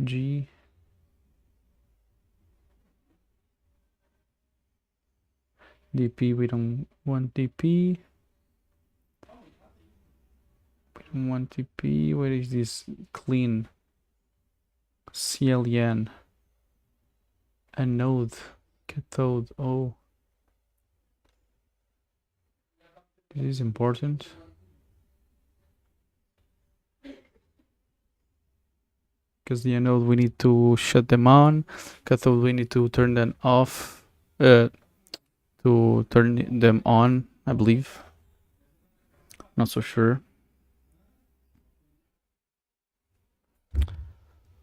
G. DP, we don't want DP. We don't want DP. Where is this clean? CLN. Anode. Cathode. Oh. This is important. Because the anode we need to shut them on. Cathode we need to turn them off. To turn them on, I believe. Not so sure.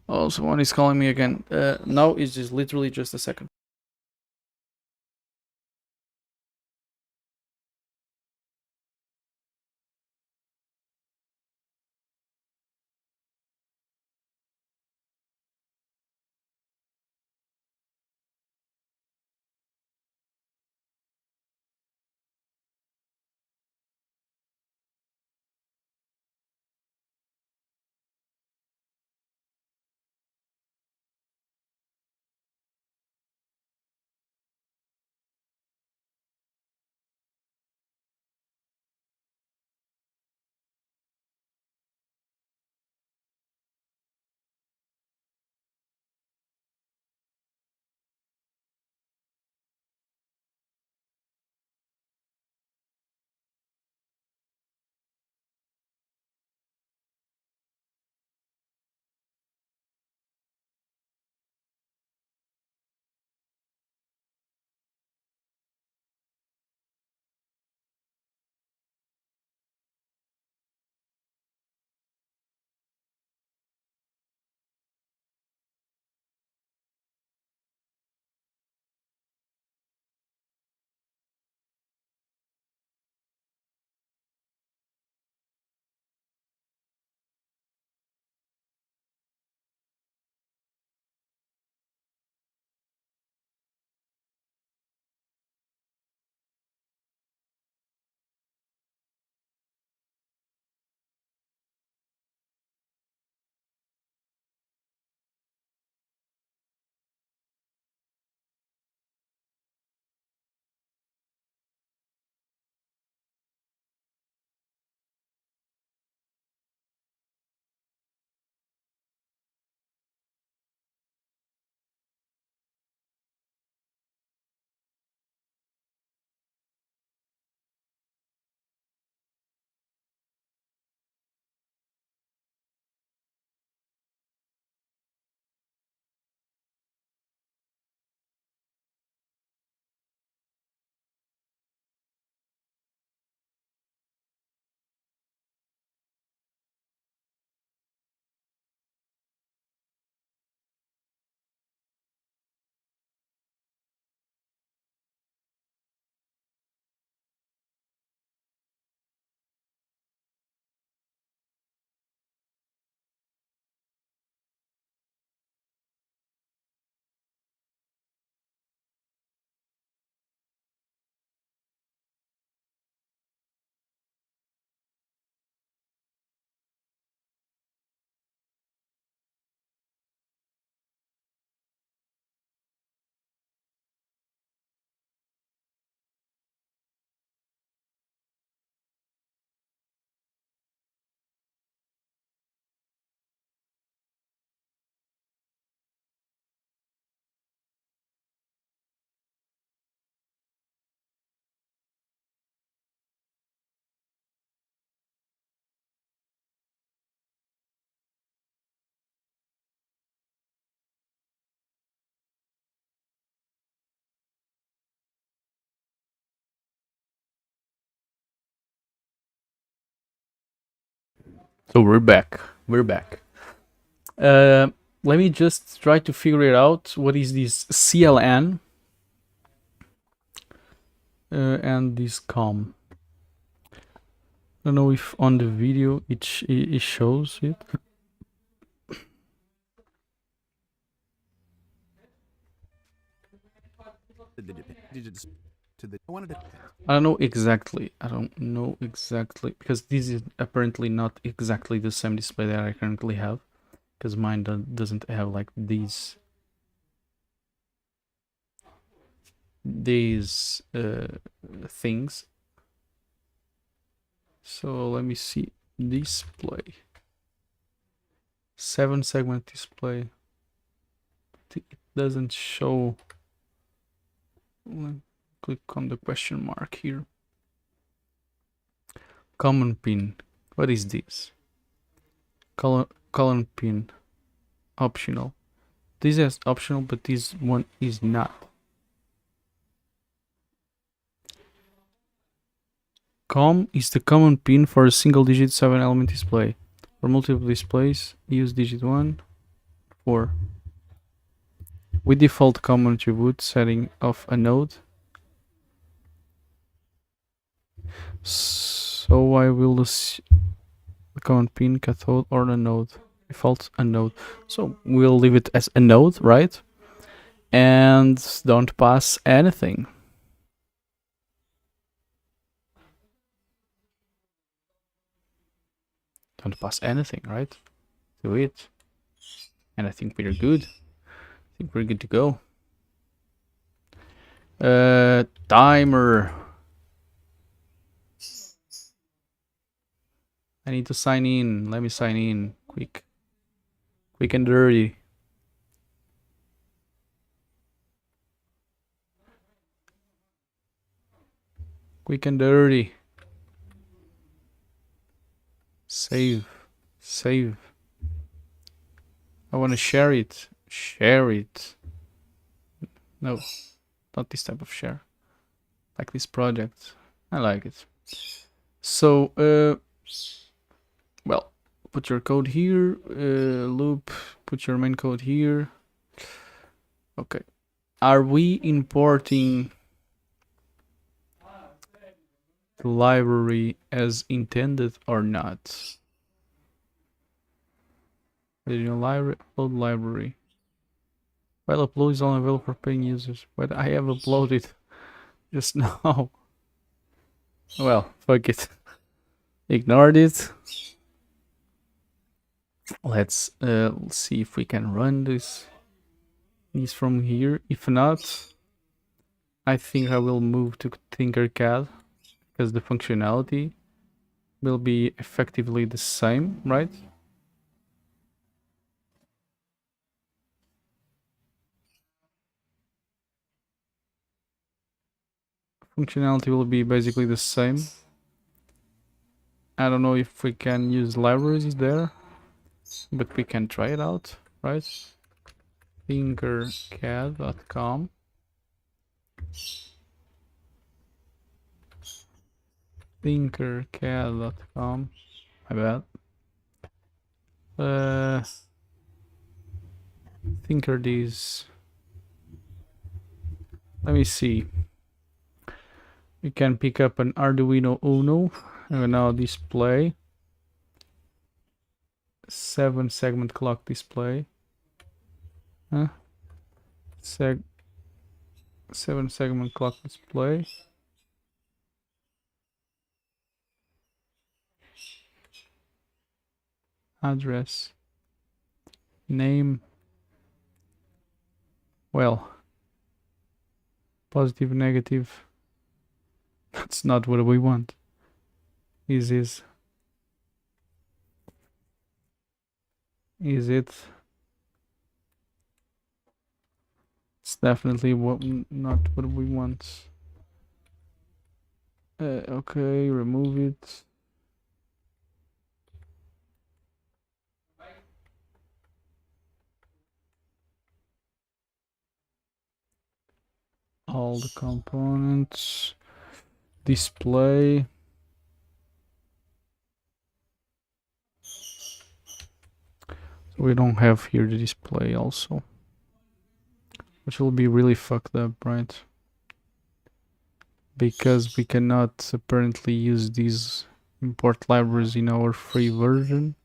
Oh, someone is calling me again. No, it's just literally just a second. So we're back. We're back. Let me just try to figure it out. What is this CLN and this COM? I don't know if on the video it shows it. I don't know exactly. I don't know exactly because this is apparently not exactly the same display that I currently have. Because mine doesn't have like these things. So let me see. Display. 7-segment display. It doesn't show. Click on the question mark here. Common pin. What is this? Column pin. Optional. This is optional, but this one is not. COM is the common pin for a single digit 7-element display. For multiple displays, use digit 1, 4. With default common attribute setting of a node. So I will use the common pin, cathode, or a node. Default a node. So we'll leave it as a node, right? And don't pass anything. Don't pass anything, right? Do it. And I think we're good. I think we're good to go. Timer. I need to sign in. Let me sign in. Quick and dirty. Quick and dirty. Save. I want to share it. No, not this type of share. Like this project. I like it. So, well, put your code here. Loop, put your main code here. Okay. Are we importing the library as intended or not? Additional library, upload library. While upload is only available for paying users, but I have uploaded just now. Well, fuck it. Ignored it. Let's see if we can run these from here. If not, I think I will move to Tinkercad because the functionality will be effectively the same, right? Functionality will be basically the same. I don't know if we can use libraries there, but we can try it out, right? Tinkercad.com. Tinkercad.com. My bad. Thinkerdis. Let me see. We can pick up an Arduino Uno and now display. 7-segment clock display. 7-segment clock display. Address. Name. Well. Positive, negative. That's not what we want. Is it? It's definitely not what we want. Okay, remove it. All the components. Display. we don't have here the display also, which will be really fucked up, right? Because we cannot apparently use these import libraries in our free version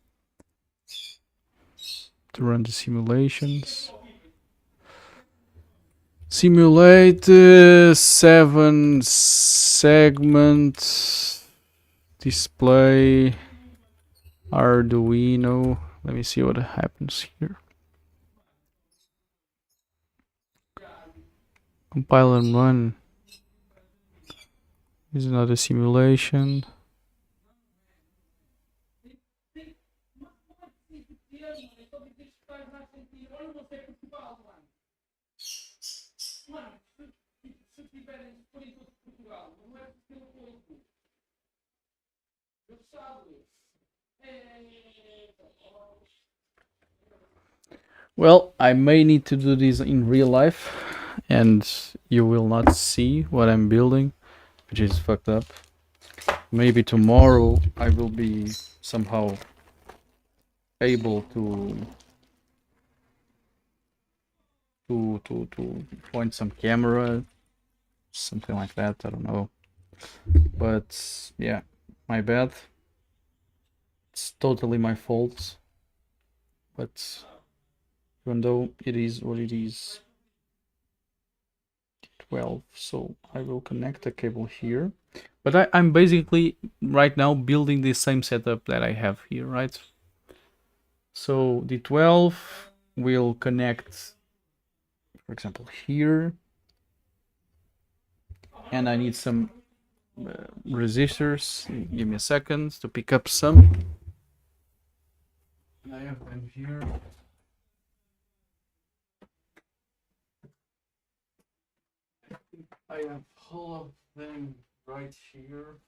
to run the simulations. Simulate 7 segment display Arduino. Let me see what happens here. Compile and run. This is not a simulation. Well, I may need to do this in real life, and you will not see what I'm building, which is fucked up. Maybe tomorrow I will be somehow able to point some camera, something like that. I don't know, but yeah, my bad. It's totally my fault, but even though it is what it is. 12, so I will connect a cable here, but I'm basically right now building the same setup that I have here, right? So the 12 will connect, for example, here, and I need some resistors. Give me a second to pick up some. I have them here. I have all of them right here.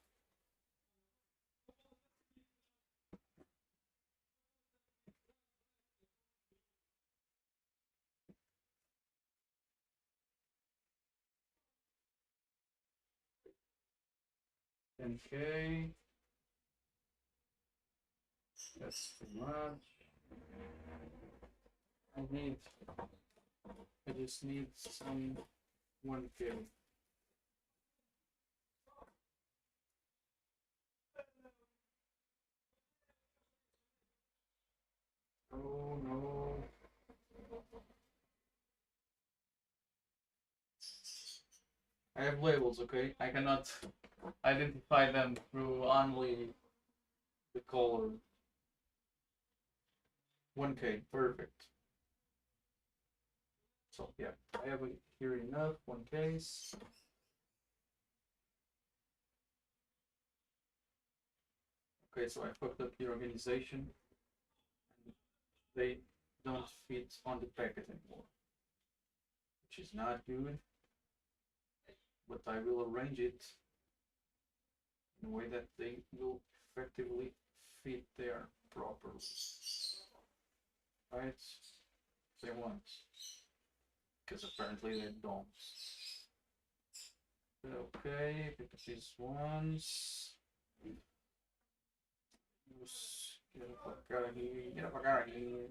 Okay, that's too much. I just need some 1K. Oh no. I have labels, okay? I cannot identify them through only the color. 1K, perfect. So yeah, I have here enough, 1Ks. Okay, so I fucked up the organization. They don't fit on the packet anymore, which is not good, but I will arrange it in a way that they will effectively fit there properly. Right? They want, because apparently they don't. Okay, pick up these ones. Get the fuck out of here. Get the fuck out of here.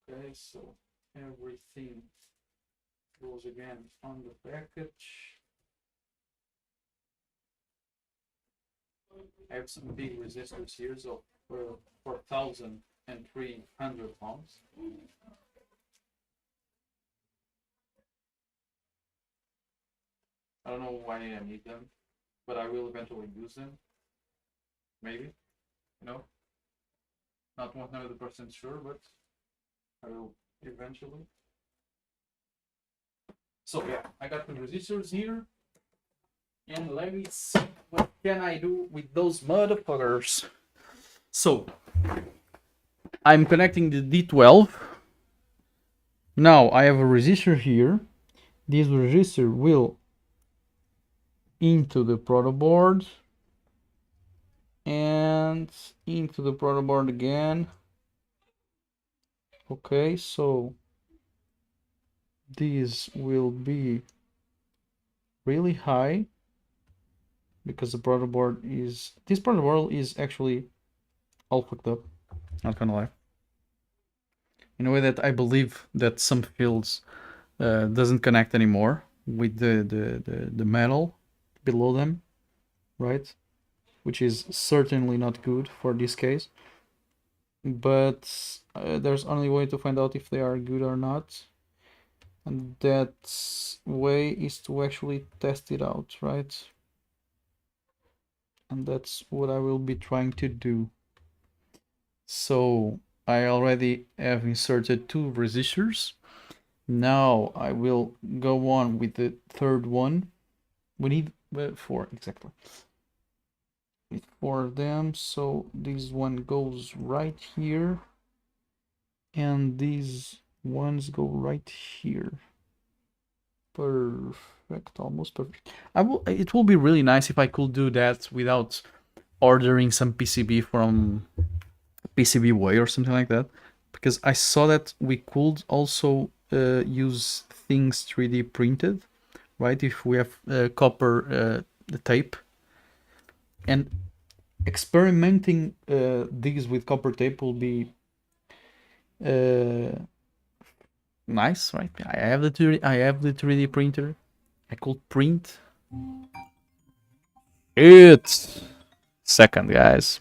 Okay, so everything goes again on the package. I have some big resistors here, so for 4,300 ohms. I don't know why I need them, but I will eventually use them. Maybe, you know, not 100% sure, but I will eventually. So yeah, I got the resistors here, and let me see what can I do with those motherfuckers. So I'm connecting the D12. Now I have a resistor here. This resistor will into the protoboard and into the protoboard again. Okay, so this will be really high. because the protoboard is this protoboard is actually all fucked up. Not gonna lie. In a way that I believe that some fields doesn't connect anymore with the metal below them, right? Which is certainly not good for this case. But there's only way to find out if they are good or not, and that way is to actually test it out, right? And that's what I will be trying to do. So I already have inserted 2 resistors. Now I will go on with the third one. We need 4 exactly. With 4 of them, so this one goes right here, and these ones go right here. Perfect, almost perfect. It will be really nice if I could do that without ordering some PCB from PCB Way or something like that, because I saw that we could also use things 3D printed, right? If we have copper the tape, and experimenting these with copper tape will be uh, nice, right? I have the 3D printer. I could print it. Second, guys.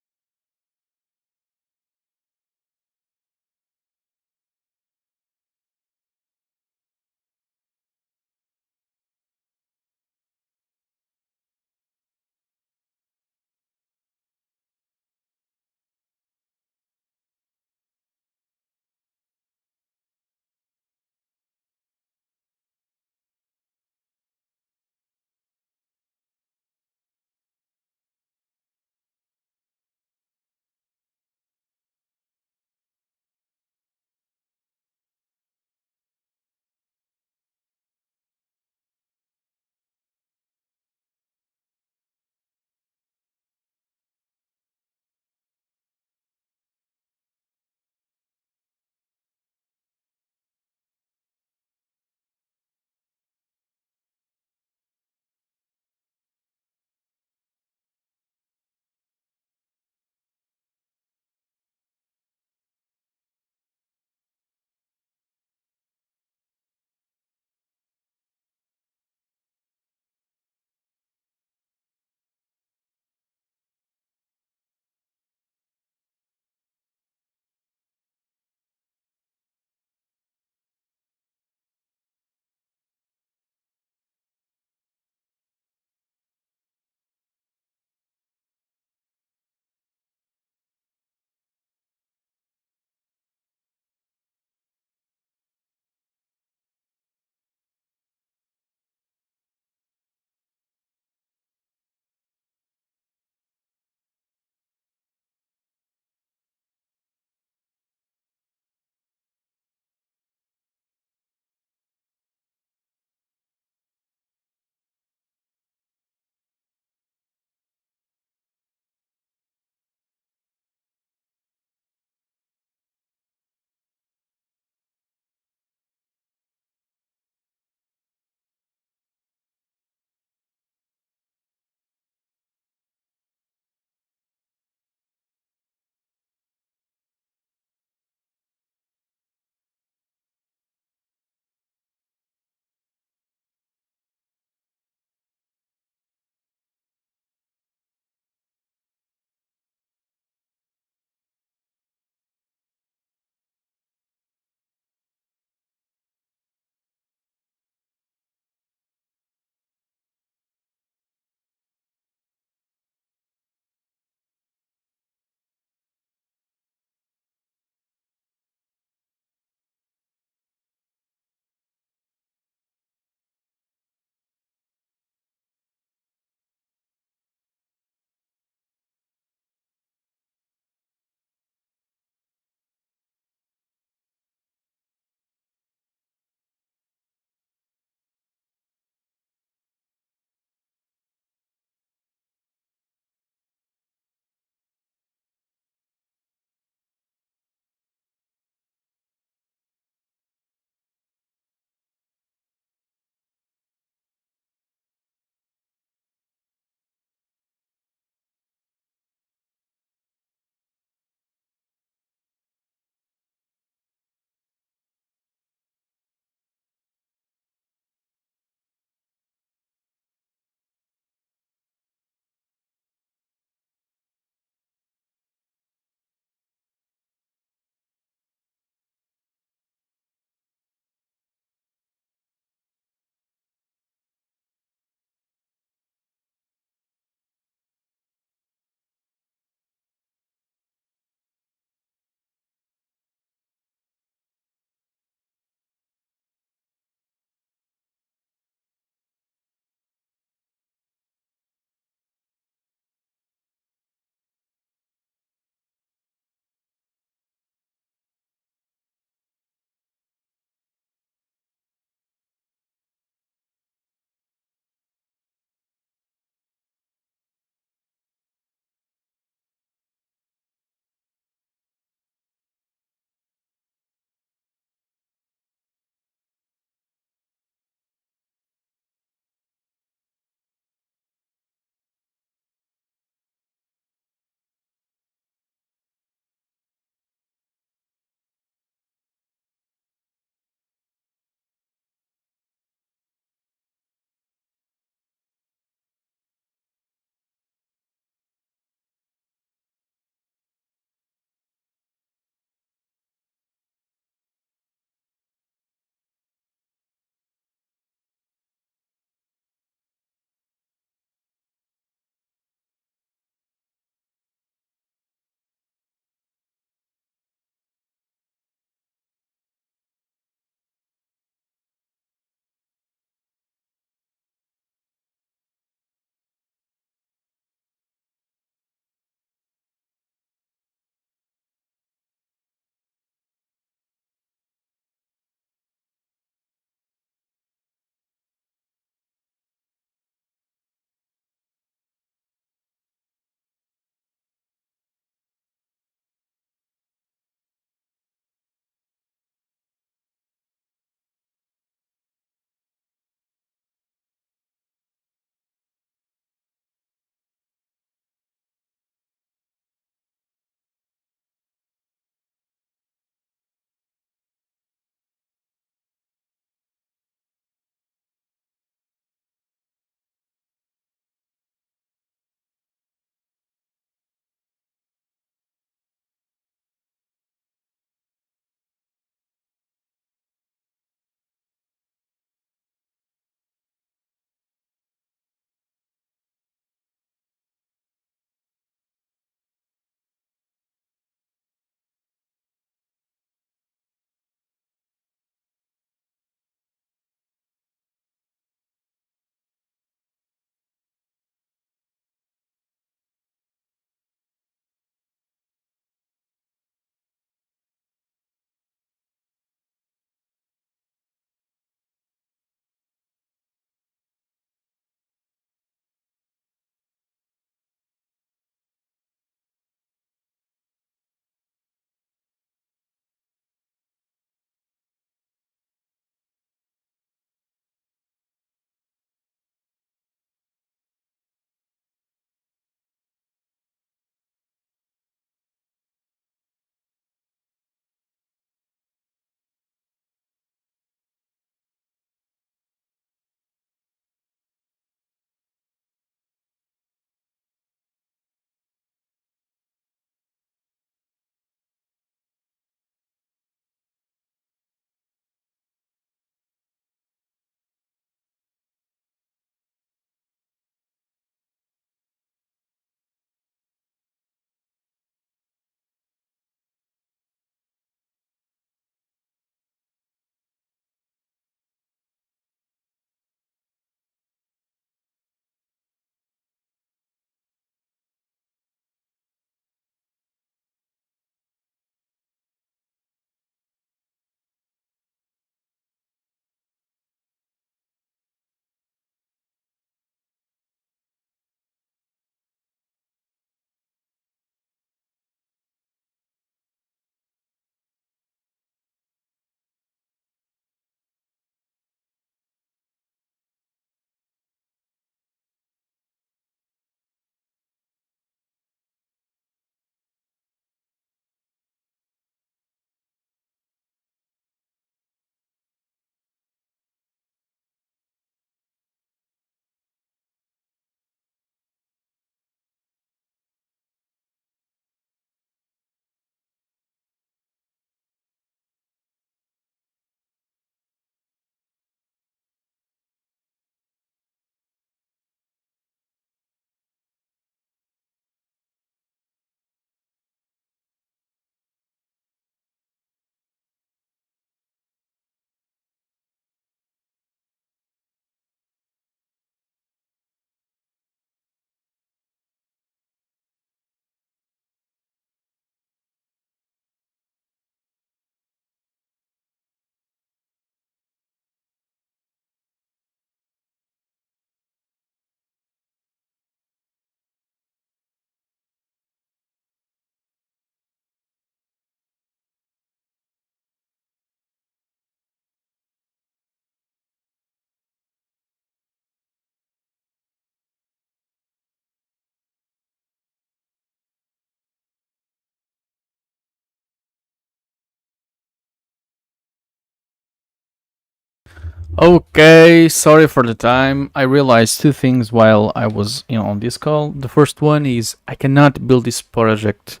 Okay, sorry for the time. I realized two things while I was, on this call. The first one is I cannot build this project,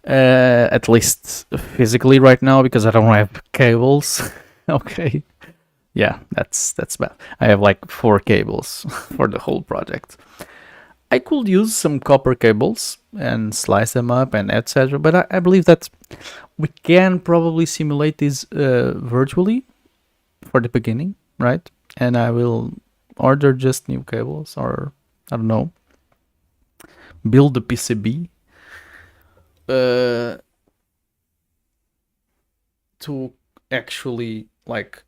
at least physically right now, because I don't have cables. Okay, yeah, that's bad. I have like 4 cables for the whole project. I could use some copper cables and slice them up and etc. But I believe that we can probably simulate this virtually for the beginning, right? And I will order just new cables, or I don't know, build the PCB uh, to actually like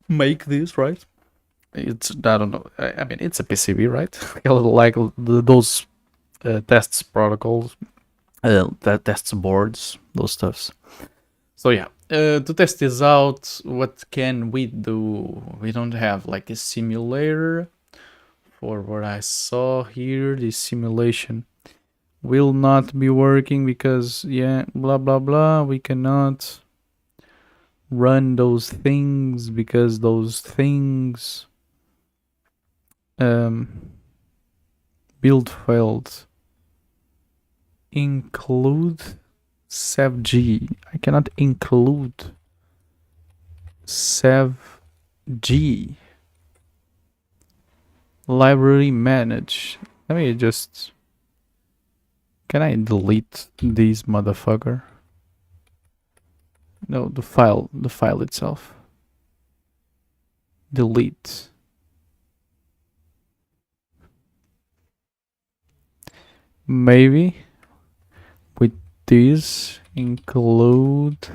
make this, right? It's I don't know. I mean, it's a PCB, right? Like those tests protocols, that tests boards, those stuffs. So yeah, to test this out, what can we do? We don't have like a simulator. For what I saw here, this simulation will not be working because yeah, blah blah blah. We cannot run those things because those things um build failed include savg. I cannot include savg library manage. Let me just, can I delete this motherfucker? No, the file itself. Delete. Maybe with this include,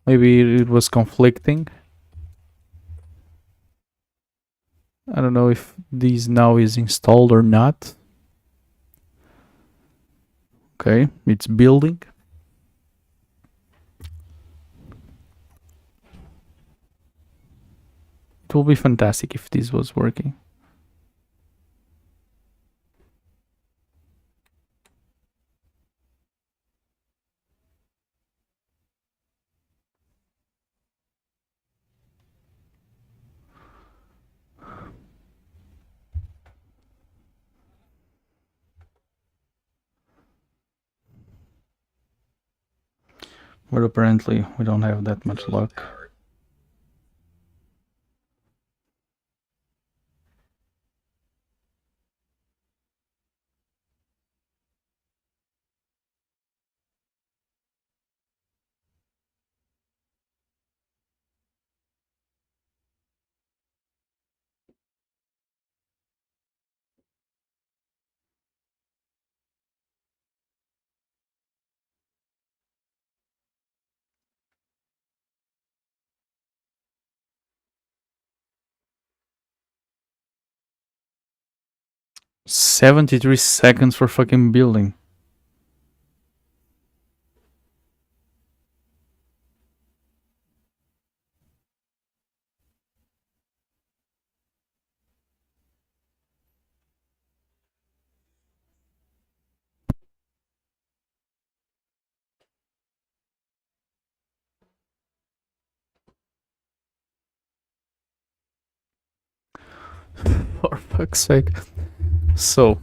maybe it was conflicting. I don't know if this now is installed or not. Okay, it's building. It will be fantastic if this was working. But apparently we don't have that much luck. $73 for fucking building. For fuck's sake. So,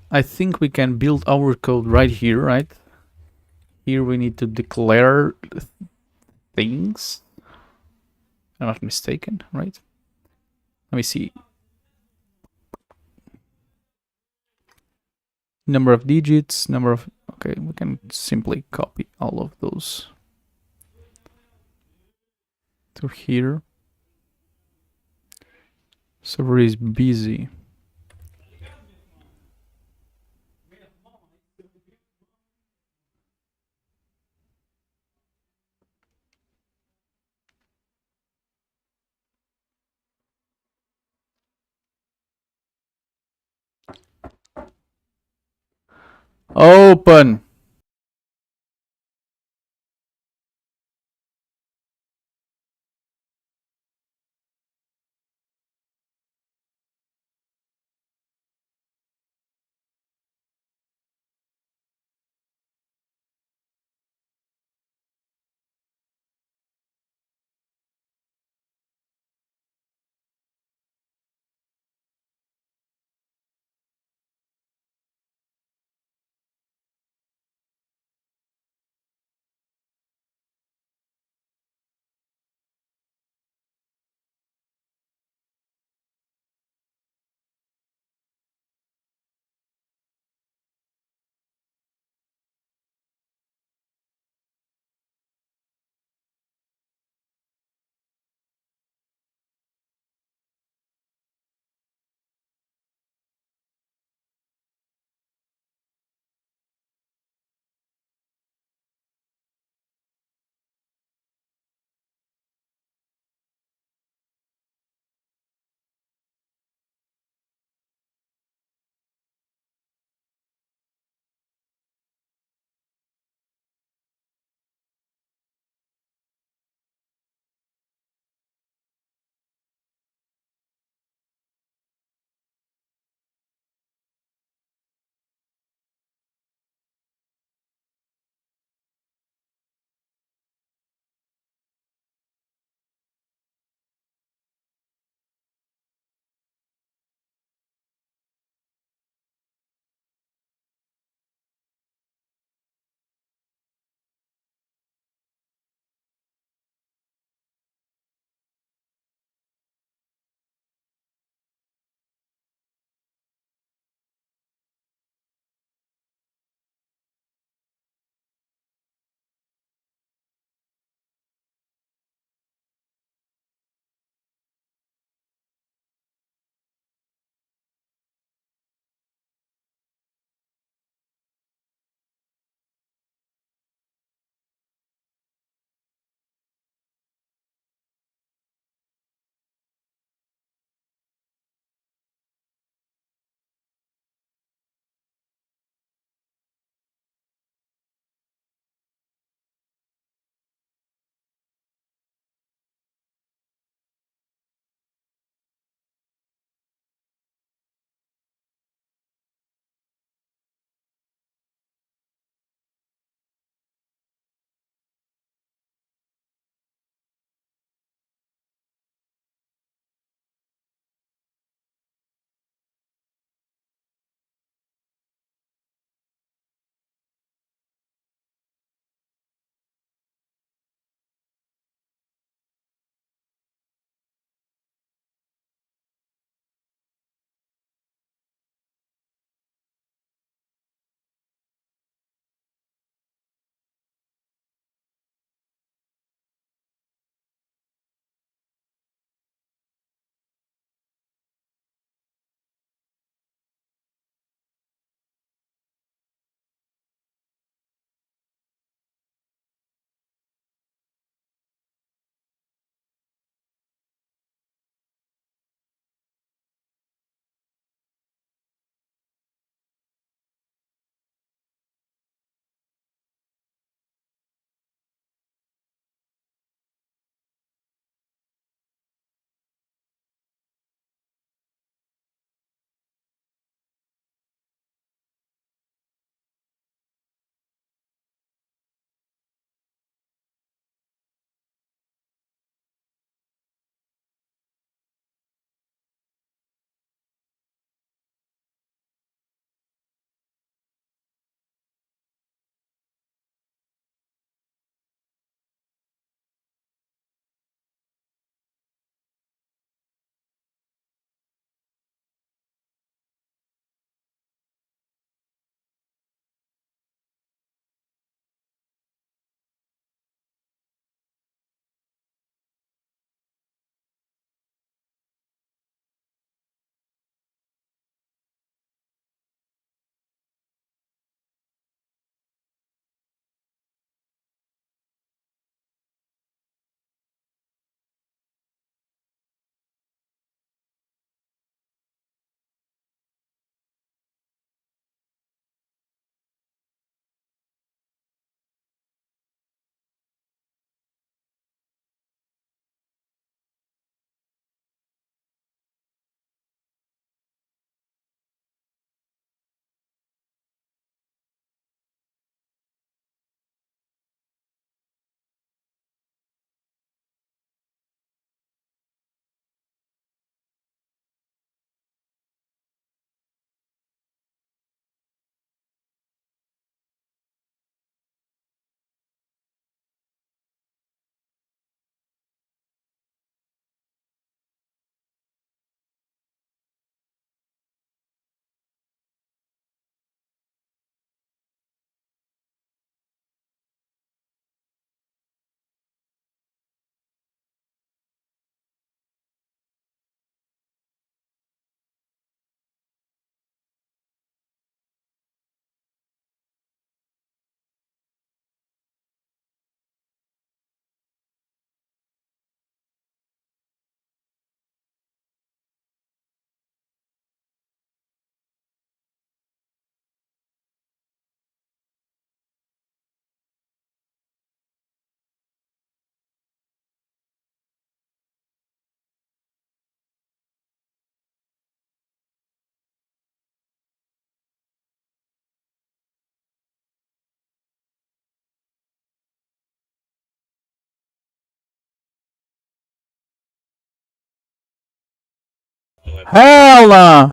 I think we can build our code right here, right? Here we need to declare things. I'm not mistaken, right? Let me see. Number of digits, number of... Okay, we can simply copy all of those to here. Server is busy. Open! Hell no!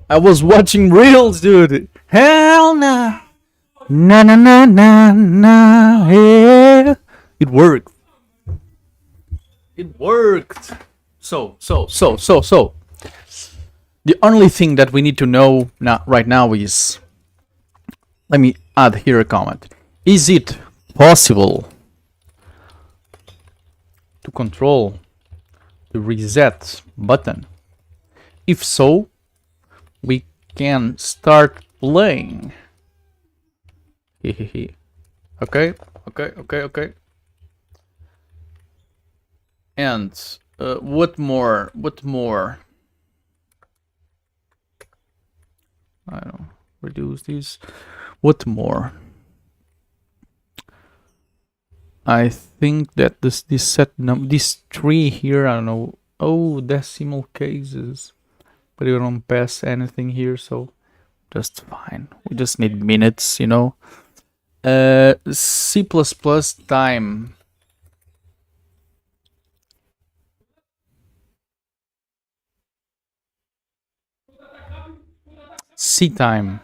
I was watching reels, dude. Hell no. Na na na na na. Yeah. It worked. It worked. So. The only thing that we need to know now, right now, is, let me add here a comment. Is it possible to control the reset button? If so, we can start playing. Okay. And what more? I don't reduce this. What more? I think that this tree here, I don't know. Oh, decimal cases, but you don't pass anything here, so just fine. We just need minutes, you know. C++ time. C time.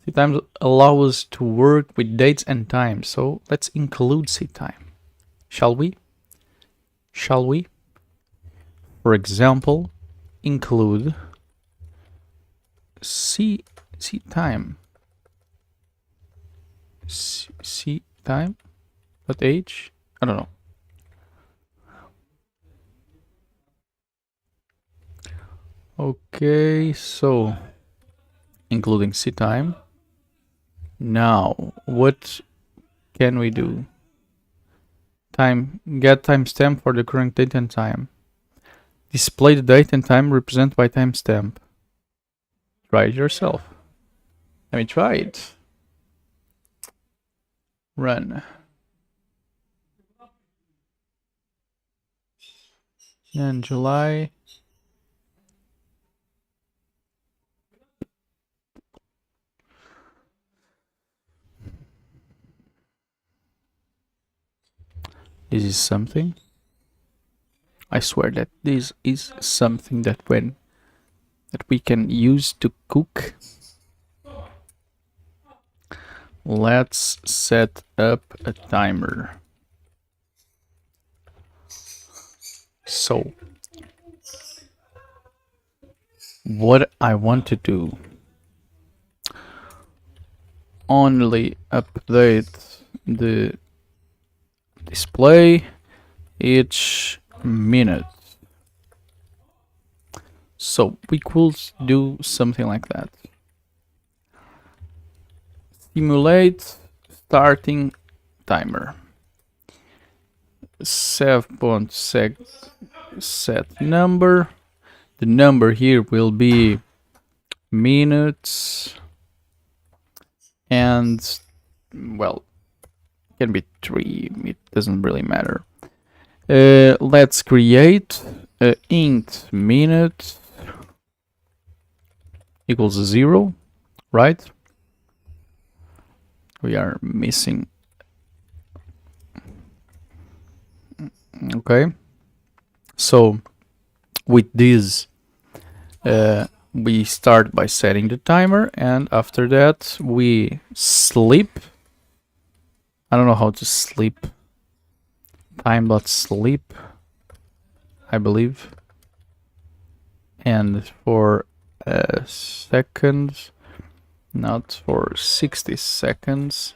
C times allow us to work with dates and times, so let's include C time. Shall we? For example, include C time. C time. What age? I don't know. Okay, so including C time. Now, what can we do? Get timestamp for the current date and time. Display the date and time represented by timestamp. Try it yourself. Let me try it. Run. And July. This is something. I swear that this is something that we can use to cook. Let's set up a timer. So, what I want to do, only update the display each minute. So we could do something like that. Simulate starting timer. EscPoint set number. The number here will be minutes, and well, can be 3. It doesn't really matter. Let's create int minute equals 0, right? We are missing. Okay. So with this, we start by setting the timer, and after that we sleep. I don't know how to sleep. Time.sleep, I believe. And for seconds, not for 60 seconds.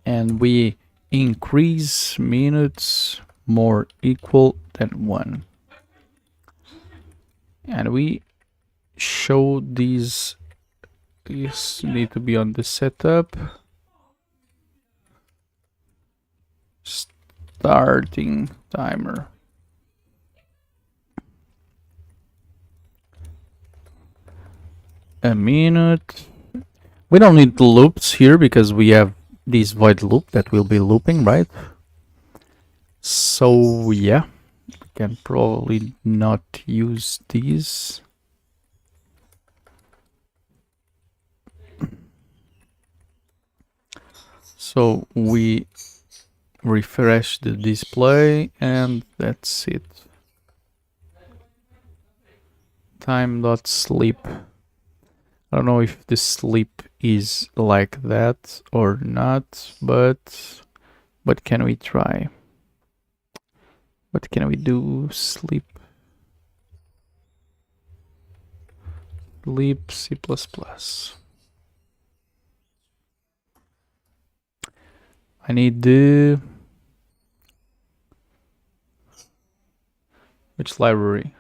And we increase minutes more equal than 1. And we show these need to be on the setup. Starting timer. A minute. We don't need the loops here because we have this void loop that will be looping, right? So yeah, we can probably not use these. So we refresh the display and that's it. Time.sleep. I don't know if the sleep is like that or not, but what can we try? What can we do? Sleep. Sleep C++. I need the... Which library?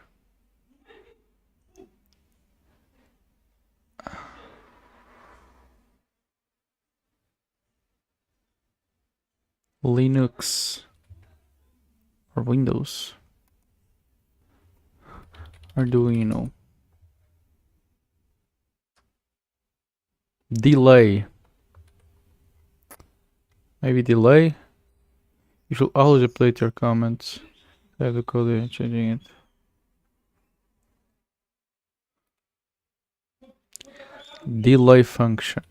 Linux or Windows? Arduino. Delay. Maybe delay? You should always update your comments. I have the code and changing it. Delay function.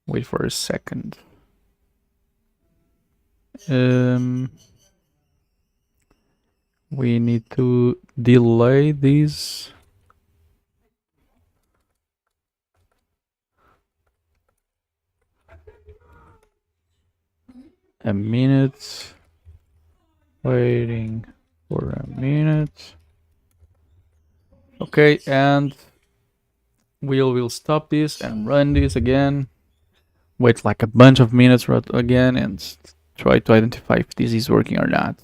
Wait for a second. We need to delay these. A minute. Waiting for a minute. Okay, and we'll stop this and run this again. Wait like a bunch of minutes again and try to identify if this is working or not.